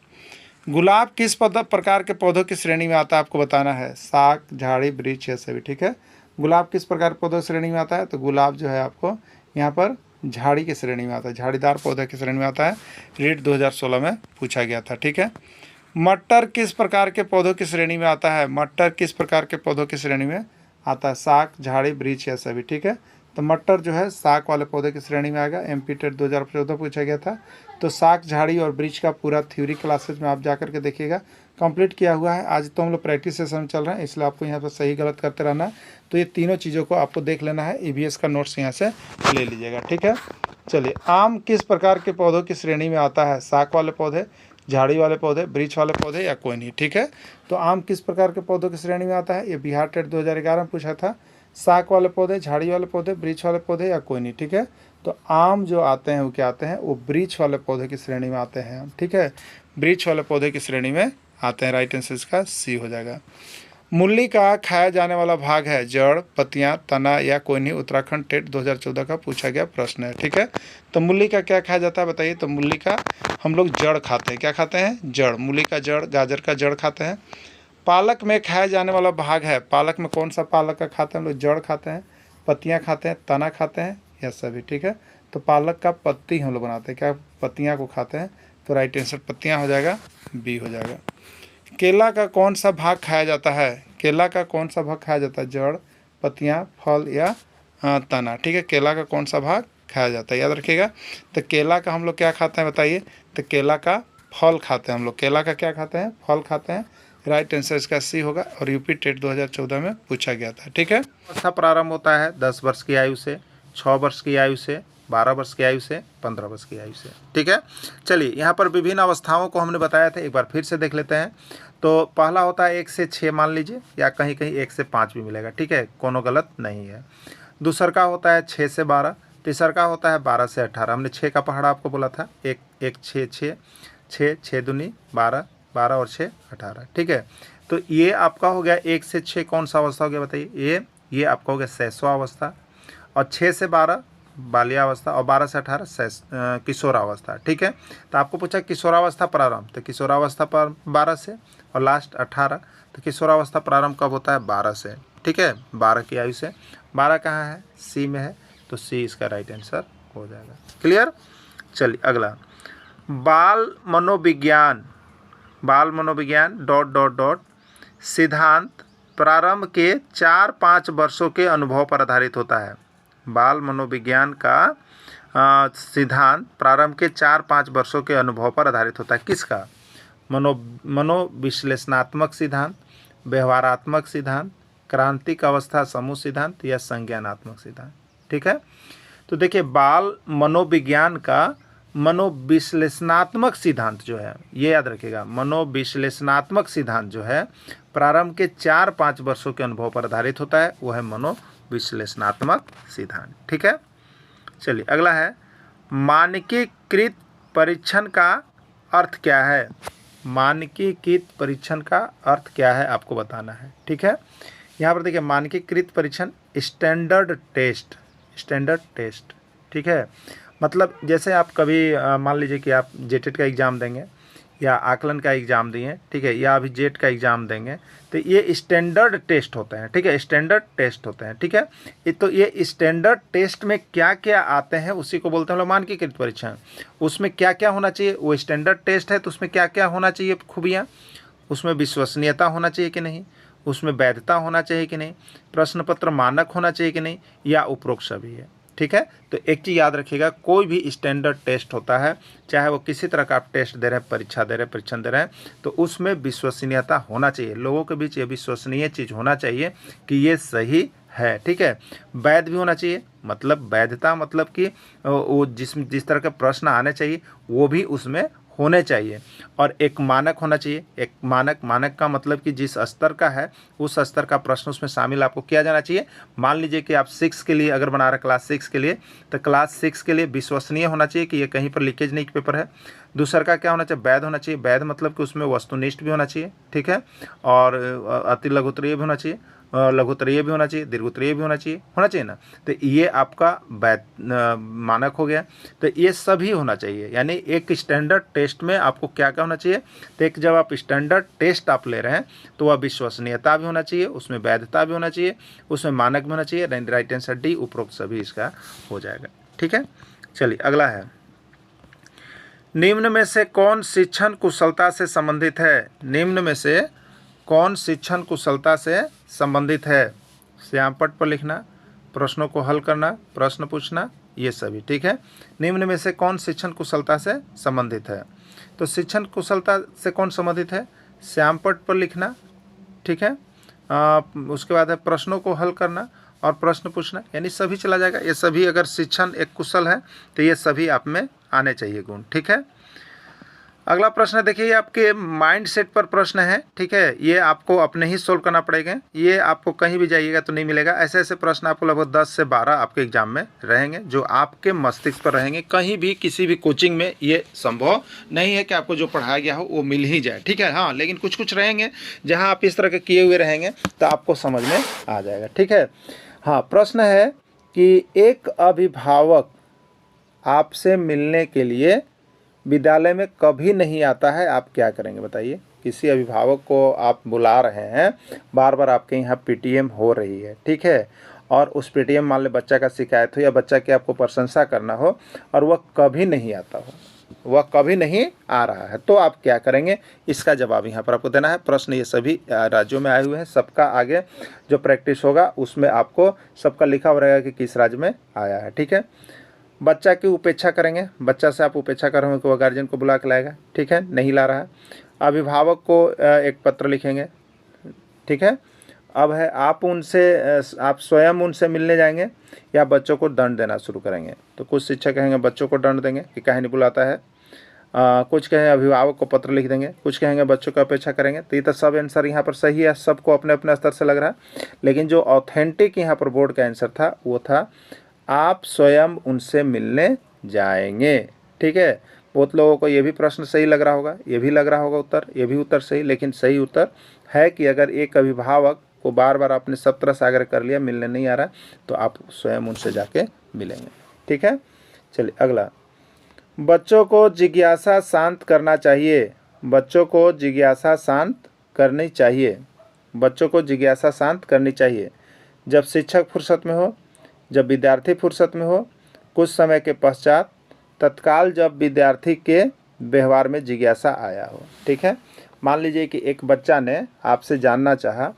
गुलाब किस प्रकार के पौधों की श्रेणी में आता है? आपको बताना है। साग, झाड़ी, वृक्ष या सभी। ठीक है। गुलाब किस प्रकार के पौधों की श्रेणी में आता है? तो गुलाब जो है आपको यहाँ पर झाड़ी की श्रेणी में आता है, झाड़ीदार पौधे की श्रेणी में आता है। रीट 2016 में पूछा गया था। ठीक है। मटर किस प्रकार के पौधों की श्रेणी में आता है? मटर किस प्रकार के पौधों की श्रेणी में आता है? साग, झाड़ी, वृक्ष या सभी। ठीक है। तो मटर जो है साग वाले पौधे की श्रेणी में आएगा। एमपी टेट 2014 पूछा गया था। तो साग, झाड़ी और वृक्ष का पूरा थ्योरी क्लासेज में आप जा करके देखिएगा, कंप्लीट किया हुआ है। आज तो हम लोग प्रैक्टिस सेशन चल रहे हैं, इसलिए आपको यहाँ पर सही गलत करते रहना है। तो ये तीनों चीज़ों को आपको देख लेना है। ईवीएस का नोट्स यहाँ से ले लीजिएगा। ठीक है। चलिए, आम किस प्रकार के पौधों की श्रेणी में आता है? साग वाले पौधे, झाड़ी वाले पौधे, वृक्ष वाले पौधे या कोई नहीं। ठीक है। तो आम किस प्रकार के पौधों की श्रेणी में आता है? ये बिहार टेट 2011 में पूछा था। साग वाले पौधे, झाड़ी वाले पौधे, वृक्ष वाले पौधे या कोई नहीं। ठीक है। तो आम जो आते हैं वो क्या आते हैं? वो वृक्ष वाले पौधे की श्रेणी में आते हैं। ठीक है। वृक्ष वाले पौधे की श्रेणी में आते हैं। राइट आंसर इसका सी हो जाएगा। मूली का खाया जाने वाला भाग है। जड़, पत्तियां, तना या कोई नहीं। उत्तराखंड टेट 2014 का पूछा गया प्रश्न है। ठीक है। तो मूली का क्या खाया जाता है बताइए? तो मूली का हम लोग जड़ खाते हैं। क्या खाते हैं? जड़। मूली का जड़, गाजर का जड़ खाते हैं। पालक में खाया जाने वाला भाग है। पालक में कौन सा पालक का खाते हैं हम लोग? जड़ खाते हैं, पत्तियां खाते हैं, तना खाते हैं या सभी। ठीक है। तो पालक का पत्ती हम लोग बनाते हैं। क्या? पत्तियां को खाते हैं। तो राइट आंसर पत्तियां हो जाएगा, बी हो जाएगा। केला का कौन सा भाग खाया जाता है? केला का कौन सा भाग खाया जाता है? जड़, पत्तियां, फल या तना। ठीक है। केला का कौन सा भाग खाया जाता है याद रखिएगा। तो केला का हम लोग क्या खाते हैं बताइए? तो केला का फल खाते हैं हम लोग। केला का क्या खाते हैं? फल खाते हैं। राइट आंसर इसका सी होगा। और यूपी टेट 2014 में पूछा गया था। ठीक है। अवस्था प्रारंभ होता है 10 वर्ष की आयु से, 6 वर्ष की आयु से, 12 वर्ष की आयु से, 15 वर्ष की आयु से। ठीक है। चलिए, यहाँ पर विभिन्न अवस्थाओं को हमने बताया था, एक बार फिर से देख लेते हैं। तो पहला होता है 1 से 6 मान लीजिए, या कहीं कहीं 1 से 5 भी मिलेगा। ठीक है। कोनो गलत नहीं है। दूसर का होता है 6 से 12। तीसर का होता है 12 से 18। हमने 6 का पहाड़ा आपको बोला था। 1 1 6 6 6 6 दूनी 12, 12 और 6 18। ठीक है। तो ये आपका हो गया 1 से 6 कौन सा अवस्था हो गया बताइए? ये आपका हो गया शैशवावस्था। और 6 से 12 बाल्यावस्था और 12 से 18 किशोरावस्था। ठीक है। तो आपको पूछा किशोरावस्था प्रारंभ, तो किशोरावस्था पर 12 से और लास्ट 18। तो किशोरावस्था प्रारंभ कब होता है? 12 से। ठीक है। 12 की आयु से। 12 कहाँ है? सी में है। तो सी इसका राइट आंसर हो जाएगा। क्लियर। चलिए अगला, बाल मनोविज्ञान। बाल मनोविज्ञान डॉट डॉट डॉट सिद्धांत प्रारंभ के 4-5 वर्षों के अनुभव पर आधारित होता है। बाल मनोविज्ञान का सिद्धांत प्रारंभ के 4-5 वर्षों के अनुभव पर आधारित होता है। किसका? मनोविश्लेषणात्मक सिद्धांत, व्यवहारात्मक सिद्धांत, क्रांतिक अवस्था समूह सिद्धांत या संज्ञानात्मक सिद्धांत। ठीक है। तो देखिए, बाल मनोविज्ञान का मनोविश्लेषणात्मक सिद्धांत जो है, ये याद रखिएगा, मनोविश्लेषणात्मक सिद्धांत जो है प्रारंभ के 4-5 वर्षों के अनुभव पर आधारित होता है, वो है मनोविश्लेषणात्मक सिद्धांत। ठीक है। चलिए अगला है, मानकीकृत परीक्षण का अर्थ क्या है? मानकीकृत परीक्षण का अर्थ क्या है आपको बताना है। ठीक है। यहाँ पर देखिए, मानकीकृत परीक्षण स्टैंडर्ड टेस्ट। Standard test. ठीक है। मतलब जैसे आप कभी मान लीजिए कि आप जेटेट का एग्ज़ाम देंगे या आकलन का एग्ज़ाम दिए, ठीक है, या अभी जेट का एग्ज़ाम देंगे, तो ये स्टैंडर्ड टेस्ट होते हैं, ठीक है, स्टैंडर्ड टेस्ट होते हैं, ठीक है। तो ये स्टैंडर्ड टेस्ट में क्या क्या आते हैं उसी को बोलते हैं हम लोग मानकीकृत परीक्षा। उसमें क्या क्या होना चाहिए, वो स्टैंडर्ड टेस्ट है तो उसमें क्या क्या होना चाहिए खूबियाँ, उसमें विश्वसनीयता होना चाहिए कि नहीं, उसमें वैधता होना चाहिए कि नहीं, प्रश्न पत्र मानक होना चाहिए कि नहीं, या उपरोक्त सभी है, ठीक है। तो एक चीज़ याद रखिएगा, कोई भी स्टैंडर्ड टेस्ट होता है, चाहे वो किसी तरह का आप टेस्ट दे रहे हैं, परीक्षा दे रहे हैं, परीक्षण दे रहे हैं, तो उसमें विश्वसनीयता होना चाहिए, लोगों के बीच ये विश्वसनीय चीज़ होना चाहिए कि ये सही है, ठीक है। वैध भी होना चाहिए, मतलब वैधता मतलब कि वो जिस तरह के प्रश्न आने चाहिए वो भी उसमें होने चाहिए। और एक मानक होना चाहिए, एक मानक का मतलब कि जिस स्तर का है उस स्तर का प्रश्न उसमें शामिल आपको किया जाना चाहिए। मान लीजिए कि आप 6 के लिए अगर बना रहे क्लास 6 के लिए, तो क्लास 6 के लिए विश्वसनीय होना चाहिए कि ये कहीं पर लीकेज नहीं पेपर है। दूसरा का क्या होना चाहिए, वैध होना चाहिए, वैध मतलब कि उसमें वस्तुनिष्ठ भी होना चाहिए, ठीक है, और अति लघुत्तरीय भी होना चाहिए, लघुत्तरीय भी होना चाहिए, दीर्घोत्तरीय भी होना चाहिए ना। तो ये आपका मानक हो गया। तो ये सभी होना चाहिए, यानी एक स्टैंडर्ड टेस्ट में आपको क्या क्या होना चाहिए। तो एक जब आप स्टैंडर्ड टेस्ट आप ले रहे हैं तो वह विश्वसनीयता भी होना चाहिए, उसमें वैधता भी होना चाहिए, उसमें मानक भी होना चाहिए। राइट आंसर डी, उपरोक्त सभी इसका हो जाएगा, ठीक है। चलिए अगला है, निम्न में से कौन शिक्षण कुशलता से संबंधित है। निम्न में से कौन शिक्षण कुशलता से संबंधित है। श्यामपट्ट पर लिखना, प्रश्नों को हल करना, प्रश्न पूछना, ये सभी, ठीक है। निम्न में से कौन शिक्षण कुशलता से संबंधित है। तो शिक्षण कुशलता से कौन संबंधित है, श्यामपट्ट पर लिखना, ठीक है। उसके बाद है प्रश्नों को हल करना और प्रश्न पूछना, यानी सभी चला जाएगा। ये सभी अगर शिक्षण एक कुशल है तो ये सभी आप में आने चाहिए गुण, ठीक है। अगला प्रश्न देखिए, ये आपके माइंड सेट पर प्रश्न है, ठीक है। ये आपको अपने ही सोल्व करना पड़ेगा, ये आपको कहीं भी जाइएगा तो नहीं मिलेगा। ऐसे ऐसे प्रश्न आपको लगभग 10 से 12 आपके एग्जाम में रहेंगे जो आपके मस्तिष्क पर रहेंगे। कहीं भी किसी भी कोचिंग में ये संभव नहीं है कि आपको जो पढ़ाया गया हो वो मिल ही जाए, ठीक है। हाँ, लेकिन कुछ कुछ रहेंगे जहाँ आप इस तरह के किए हुए रहेंगे तो आपको समझ में आ जाएगा, ठीक है। हाँ, प्रश्न है कि एक अभिभावक आपसे मिलने के लिए विद्यालय में कभी नहीं आता है, आप क्या करेंगे बताइए। किसी अभिभावक को आप बुला रहे हैं, बार बार आपके यहाँ पीटीएम हो रही है, ठीक है, और उस पीटीएम मान ले बच्चा का शिकायत हो या बच्चा की आपको प्रशंसा करना हो और वह कभी नहीं आता हो, वह कभी नहीं आ रहा है, तो आप क्या करेंगे। इसका जवाब यहाँ पर आपको देना है। प्रश्न ये सभी राज्यों में आए हुए हैं, सबका आगे जो प्रैक्टिस होगा उसमें आपको सबका लिखा हुआ रहेगा कि किस राज्य में आया है, ठीक है। बच्चा की उपेक्षा करेंगे, बच्चा से आप उपेक्षा करेंगे कि वह गार्जियन को बुला के लाएगा, ठीक है, नहीं ला रहा है। अभिभावक को एक पत्र लिखेंगे, ठीक है। अब है आप उनसे आप स्वयं उनसे मिलने जाएंगे या बच्चों को दंड देना शुरू करेंगे। तो कुछ शिक्षक कहेंगे बच्चों को दंड देंगे कि काहे नहीं बुलाता है, कुछ कहेंगे अभिभावक को पत्र लिख देंगे, कुछ कहेंगे बच्चों की अपेक्षा करेंगे। तो ये तो सब आंसर यहाँ पर सही है, सबको अपने अपने स्तर से लग रहा है। लेकिन जो ऑथेंटिक यहाँ पर बोर्ड का आंसर था वो था आप स्वयं उनसे मिलने जाएंगे, ठीक है। बहुत लोगों को ये भी प्रश्न सही लग रहा होगा, ये भी लग रहा होगा उत्तर, ये भी उत्तर सही, लेकिन सही उत्तर है कि अगर एक अभिभावक को बार बार आपने सब तरह से आग्रह कर लिया, मिलने नहीं आ रहा, तो आप स्वयं उनसे जाके मिलेंगे, ठीक है। चलिए अगला, बच्चों को जिज्ञासा शांत करना चाहिए। बच्चों को जिज्ञासा शांत करनी चाहिए। बच्चों को जिज्ञासा शांत करनी चाहिए जब शिक्षक फुर्सत में हो, जब विद्यार्थी फुर्सत में हो, कुछ समय के पश्चात, तत्काल जब विद्यार्थी के व्यवहार में जिज्ञासा आया हो, ठीक है। मान लीजिए कि एक बच्चा ने आपसे जानना चाहा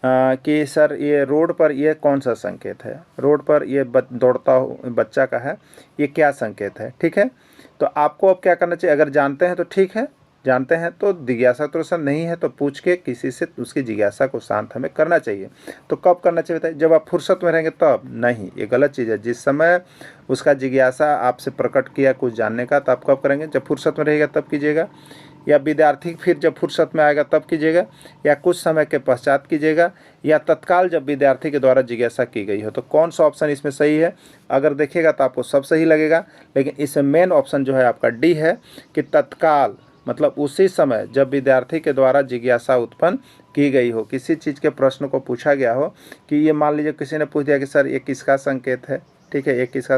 कि सर ये रोड पर ये कौन सा संकेत है, रोड पर ये दौड़ता बच्चा का है, ये क्या संकेत है, ठीक है। तो आपको अब क्या करना चाहिए, अगर जानते हैं तो ठीक है, जानते हैं तो जिज्ञासा तो शांत, नहीं है तो पूछ के किसी से उसकी जिज्ञासा को शांत हमें करना चाहिए। तो कब करना चाहिए बताइए, जब आप फुर्सत में रहेंगे तब नहीं, ये गलत चीज़ है। जिस समय उसका जिज्ञासा आपसे प्रकट किया कुछ जानने का, तो आप कब करेंगे, जब फुर्सत में रहेगा तब कीजिएगा, या विद्यार्थी फिर जब फुर्सत में आएगा तब कीजिएगा, या कुछ समय के पश्चात कीजिएगा, या तत्काल जब विद्यार्थी के द्वारा जिज्ञासा की गई हो। तो कौन सा ऑप्शन इसमें सही है, अगर देखिएगा तो आपको सब सही लगेगा, लेकिन इसमें मेन ऑप्शन जो है आपका डी है कि तत्काल, मतलब उसी समय जब विद्यार्थी के द्वारा जिज्ञासा उत्पन्न की गई हो, किसी चीज़ के प्रश्न को पूछा गया हो कि ये मान लीजिए किसी ने पूछ दिया कि सर ये किसका संकेत है, ठीक है, ये किसका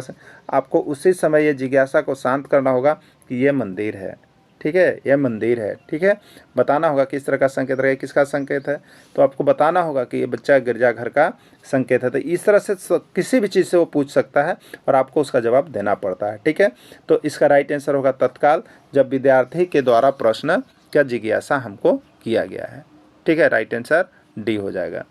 आपको उसी समय ये जिज्ञासा को शांत करना होगा कि ये मंदिर है, ठीक ठीक है, यह मंदिर है, ठीक है। बताना होगा किस तरह का संकेत रहेगा, किसका संकेत है, तो आपको बताना होगा कि ये बच्चा गिरजाघर का संकेत है। तो इस तरह से किसी भी चीज़ से वो पूछ सकता है और आपको उसका जवाब देना पड़ता है, ठीक है। तो इसका राइट आंसर होगा तत्काल, जब विद्यार्थी के द्वारा प्रश्न का जिज्ञासा हमको किया गया है, ठीक है। राइट आंसर डी हो जाएगा।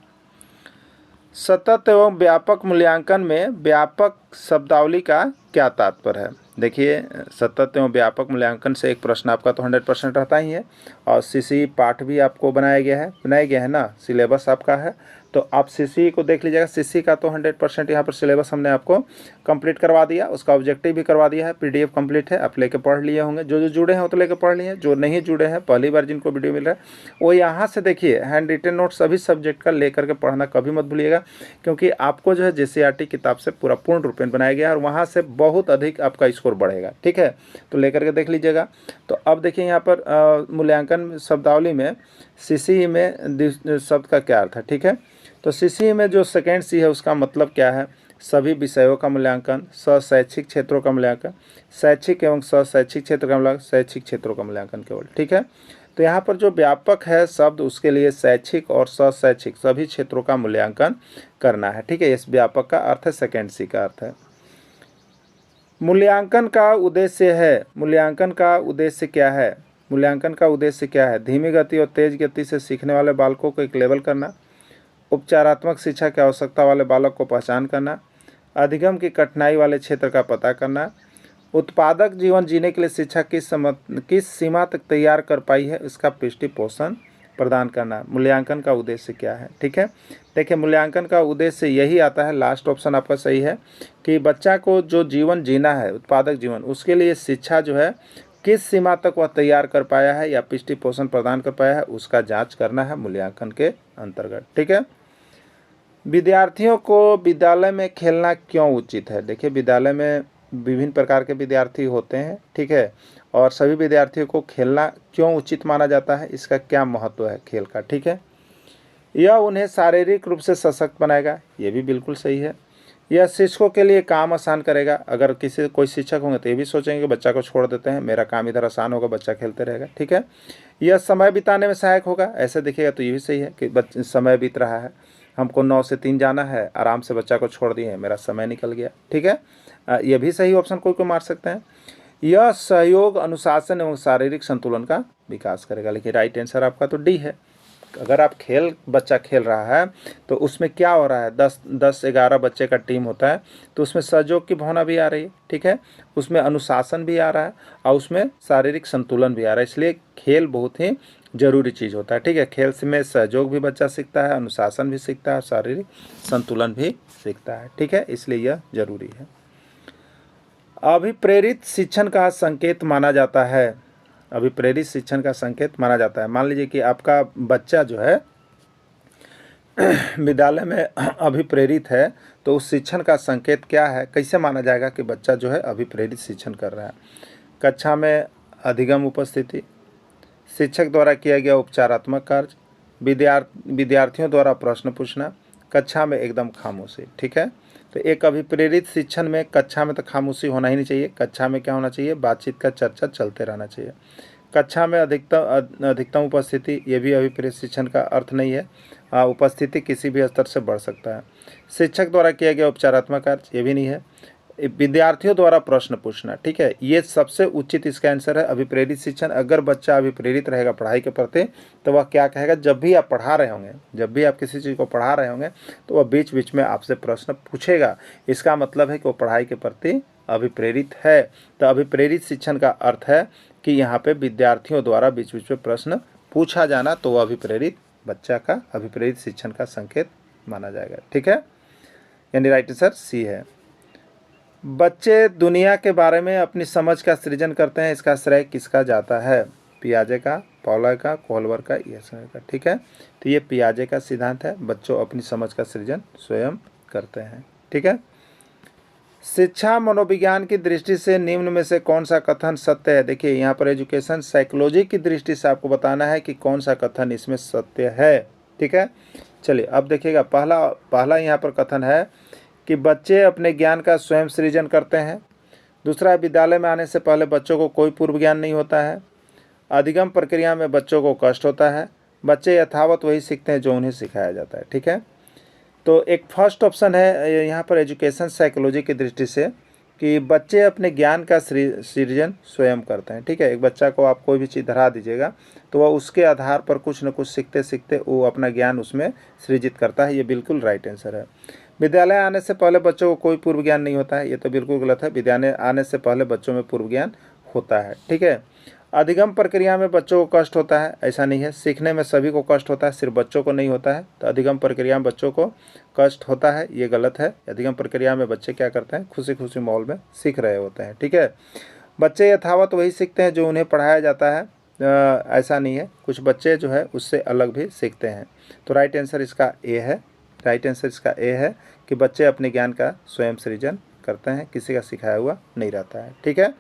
सतत एवं व्यापक मूल्यांकन में व्यापक शब्दावली का क्या तात्पर्य है। देखिए, सतत एवं व्यापक मूल्यांकन से एक प्रश्न आपका तो 100% रहता ही है, और सीसी पाठ भी आपको बनाया गया है ना, सिलेबस आपका है, तो आप सीसी को देख लीजिएगा। सीसी का तो 100% यहाँ पर सिलेबस हमने आपको कंप्लीट करवा दिया, उसका ऑब्जेक्टिव भी करवा दिया है, पीडीएफ कंप्लीट है, आप लेके पढ़ लिए होंगे। जो जुड़े हैं वो तो लेके पढ़ लिए, जो नहीं जुड़े हैं, पहली बार जिनको वीडियो मिल रहा है, वो यहाँ से देखिए, हैंड रिटन नोट सभी सब्जेक्ट का लेकर के पढ़ना कभी मत भूलिएगा, क्योंकि आपको जो है JCERT किताब से पूरा पूर्ण रूपेण बनाया गया है और वहाँ से बहुत अधिक आपका स्कोर बढ़ेगा, ठीक है। तो लेकर के देख लीजिएगा। तो अब देखिए यहाँ पर मूल्यांकन शब्दावली में CCE में शब्द का क्या अर्थ है, ठीक है। तो CCE में जो सेकेंड सी है उसका मतलब क्या है, सभी विषयों का मूल्यांकन, शैक्षिक क्षेत्रों का मूल्यांकन, शैक्षिक एवं शैक्षिक क्षेत्र का मूल्यांकन, शैक्षिक क्षेत्रों का मूल्यांकन केवल, ठीक है। तो यहाँ पर जो व्यापक है शब्द, उसके लिए शैक्षिक और शैक्षिक सभी क्षेत्रों का मूल्यांकन करना है, ठीक है। इस व्यापक का अर्थ है, सेकेंड सी का अर्थ है। मूल्यांकन का उद्देश्य है, मूल्यांकन का उद्देश्य क्या है, मूल्यांकन का उद्देश्य क्या है। धीमी गति और तेज गति से सीखने वाले बालकों को एक लेवल करना, उपचारात्मक शिक्षा की आवश्यकता वाले बालक को पहचान करना, अधिगम की कठिनाई वाले क्षेत्र का पता करना, उत्पादक जीवन जीने के लिए शिक्षा किस सीमा तक तैयार कर पाई है, इसका पुष्टि पोषण प्रदान करना। मूल्यांकन का उद्देश्य क्या है, ठीक है। देखिए, मूल्यांकन का उद्देश्य यही आता है, लास्ट ऑप्शन आपका सही है, कि बच्चा को जो जीवन जीना है, उत्पादक जीवन, उसके लिए शिक्षा जो है किस सीमा तक वह तैयार कर पाया है या पुष्टि पोषण प्रदान कर पाया है, उसका जांच करना है मूल्यांकन के अंतर्गत, ठीक है। विद्यार्थियों को विद्यालय में खेलना क्यों उचित है। देखिए, विद्यालय में विभिन्न प्रकार के विद्यार्थी होते हैं, ठीक है, और सभी विद्यार्थियों को खेलना क्यों उचित माना जाता है, इसका क्या महत्व है खेल का, ठीक है। यह उन्हें शारीरिक रूप से सशक्त बनाएगा, ये भी बिल्कुल सही है। यह शिक्षकों के लिए काम आसान करेगा, अगर कोई शिक्षक होंगे तो ये भी सोचेंगे कि बच्चा को छोड़ देते हैं, मेरा काम इधर आसान होगा, बच्चा खेलते रहेगा, ठीक है। यह समय बिताने में सहायक होगा, ऐसे देखिएगा तो ये भी सही है कि समय बीत रहा है, हमको 9 से 3 जाना है, आराम से बच्चा को छोड़ दिए, मेरा समय निकल गया, ठीक है। यह भी सही ऑप्शन कोई मार सकते हैं। यह सहयोग, अनुशासन एवं शारीरिक संतुलन का विकास करेगा, लेकिन राइट आंसर आपका तो डी है। अगर आप बच्चा खेल रहा है तो उसमें क्या हो रहा है, 10-11 बच्चे का टीम होता है, तो उसमें सहयोग की भावना भी आ रही है, ठीक है, उसमें अनुशासन भी आ रहा है और उसमें शारीरिक संतुलन भी आ रहा है, इसलिए खेल बहुत ही जरूरी चीज़ होता है, ठीक है। खेल में सहयोग भी बच्चा सीखता है, अनुशासन भी सीखता है, शारीरिक संतुलन भी सीखता है, ठीक है, इसलिए यह जरूरी है। अभिप्रेरित शिक्षण का संकेत माना जाता है, अभिप्रेरित शिक्षण का संकेत माना जाता है। मान लीजिए कि आपका बच्चा जो है विद्यालय में अभिप्रेरित है, तो उस शिक्षण का संकेत क्या है, कैसे माना जाएगा कि बच्चा जो है अभिप्रेरित शिक्षण कर रहा है। कक्षा में अधिगम उपस्थिति, शिक्षक द्वारा किया गया उपचारात्मक कार्य, विद्यार्थियों द्वारा प्रश्न पूछना, कक्षा में एकदम खामोशी, ठीक है। तो एक अभिप्रेरित शिक्षण में कक्षा में तो खामोशी होना ही नहीं चाहिए, कक्षा में क्या होना चाहिए, बातचीत का चर्चा चलते रहना चाहिए। कक्षा में अधिकतम उपस्थिति, ये भी अभिप्रेरित शिक्षण का अर्थ नहीं है, उपस्थिति किसी भी स्तर से बढ़ सकता है। शिक्षक द्वारा किया गया उपचारात्मक कार्य, ये भी नहीं है। विद्यार्थियों द्वारा प्रश्न पूछना, ठीक है, ये सबसे उचित इसका आंसर है अभिप्रेरित शिक्षण। अगर बच्चा अभिप्रेरित रहेगा पढ़ाई के प्रति, तो वह क्या कहेगा, जब भी आप पढ़ा रहे होंगे, जब भी आप किसी चीज़ को पढ़ा रहे होंगे, तो वह बीच बीच में आपसे प्रश्न पूछेगा, इसका मतलब है कि वो पढ़ाई के प्रति अभिप्रेरित है। तो अभिप्रेरित शिक्षण का अर्थ है कि यहाँ पे विद्यार्थियों द्वारा बीच बीच में प्रश्न पूछा जाना, तो वह अभिप्रेरित बच्चा का अभिप्रेरित शिक्षण का संकेत माना जाएगा, ठीक है, यानी राइट आंसर सी है। बच्चे दुनिया के बारे में अपनी समझ का सृजन करते हैं, इसका श्रेय किसका जाता है, पियाजे का, पॉलर का, कोहलवर का, यह का, ठीक है। तो ये पियाजे का सिद्धांत है, बच्चों अपनी समझ का सृजन स्वयं करते हैं, ठीक है। शिक्षा मनोविज्ञान की दृष्टि से निम्न में से कौन सा कथन सत्य है। देखिए, यहाँ पर एजुकेशन साइकोलॉजी की दृष्टि से आपको बताना है कि कौन सा कथन इसमें सत्य है, ठीक है। चलिए अब देखिएगा, पहला यहाँ पर कथन है कि बच्चे अपने ज्ञान का स्वयं सृजन करते हैं। दूसरा, विद्यालय में आने से पहले बच्चों को कोई पूर्व ज्ञान नहीं होता है। अधिगम प्रक्रिया में बच्चों को कष्ट होता है। बच्चे यथावत वही सीखते हैं जो उन्हें सिखाया जाता है। ठीक है, तो एक फर्स्ट ऑप्शन है यहाँ पर एजुकेशन साइकोलॉजी की दृष्टि से कि बच्चे अपने ज्ञान का सृजन स्वयं करते हैं। ठीक है, एक बच्चा को आप कोई भी चीज़ धरा दीजिएगा तो वह उसके आधार पर कुछ न कुछ सीखते सीखते वो अपना ज्ञान उसमें सृजित करता है। ये बिल्कुल राइट आंसर है। विद्यालय आने से पहले बच्चों को कोई पूर्व ज्ञान नहीं होता है, ये तो बिल्कुल गलत है। विद्यालय आने से पहले बच्चों में पूर्व ज्ञान होता है। ठीक है, अधिगम प्रक्रिया में बच्चों को कष्ट होता है, ऐसा नहीं है। सीखने में सभी को कष्ट होता है, सिर्फ बच्चों को नहीं होता है। तो अधिगम प्रक्रिया में बच्चों को कष्ट होता है, ये गलत है। अधिगम प्रक्रिया में बच्चे क्या करते हैं, खुशी खुशी माहौल में सीख रहे होते हैं। ठीक है, बच्चे यथावत वही सीखते हैं जो उन्हें पढ़ाया जाता है, ऐसा नहीं है। कुछ बच्चे जो है उससे अलग भी सीखते हैं। तो राइट आंसर इसका ए है। राइट आंसर इसका ए है कि बच्चे अपने ज्ञान का स्वयं सृजन करते हैं, किसी का सिखाया हुआ नहीं रहता है। ठीक है,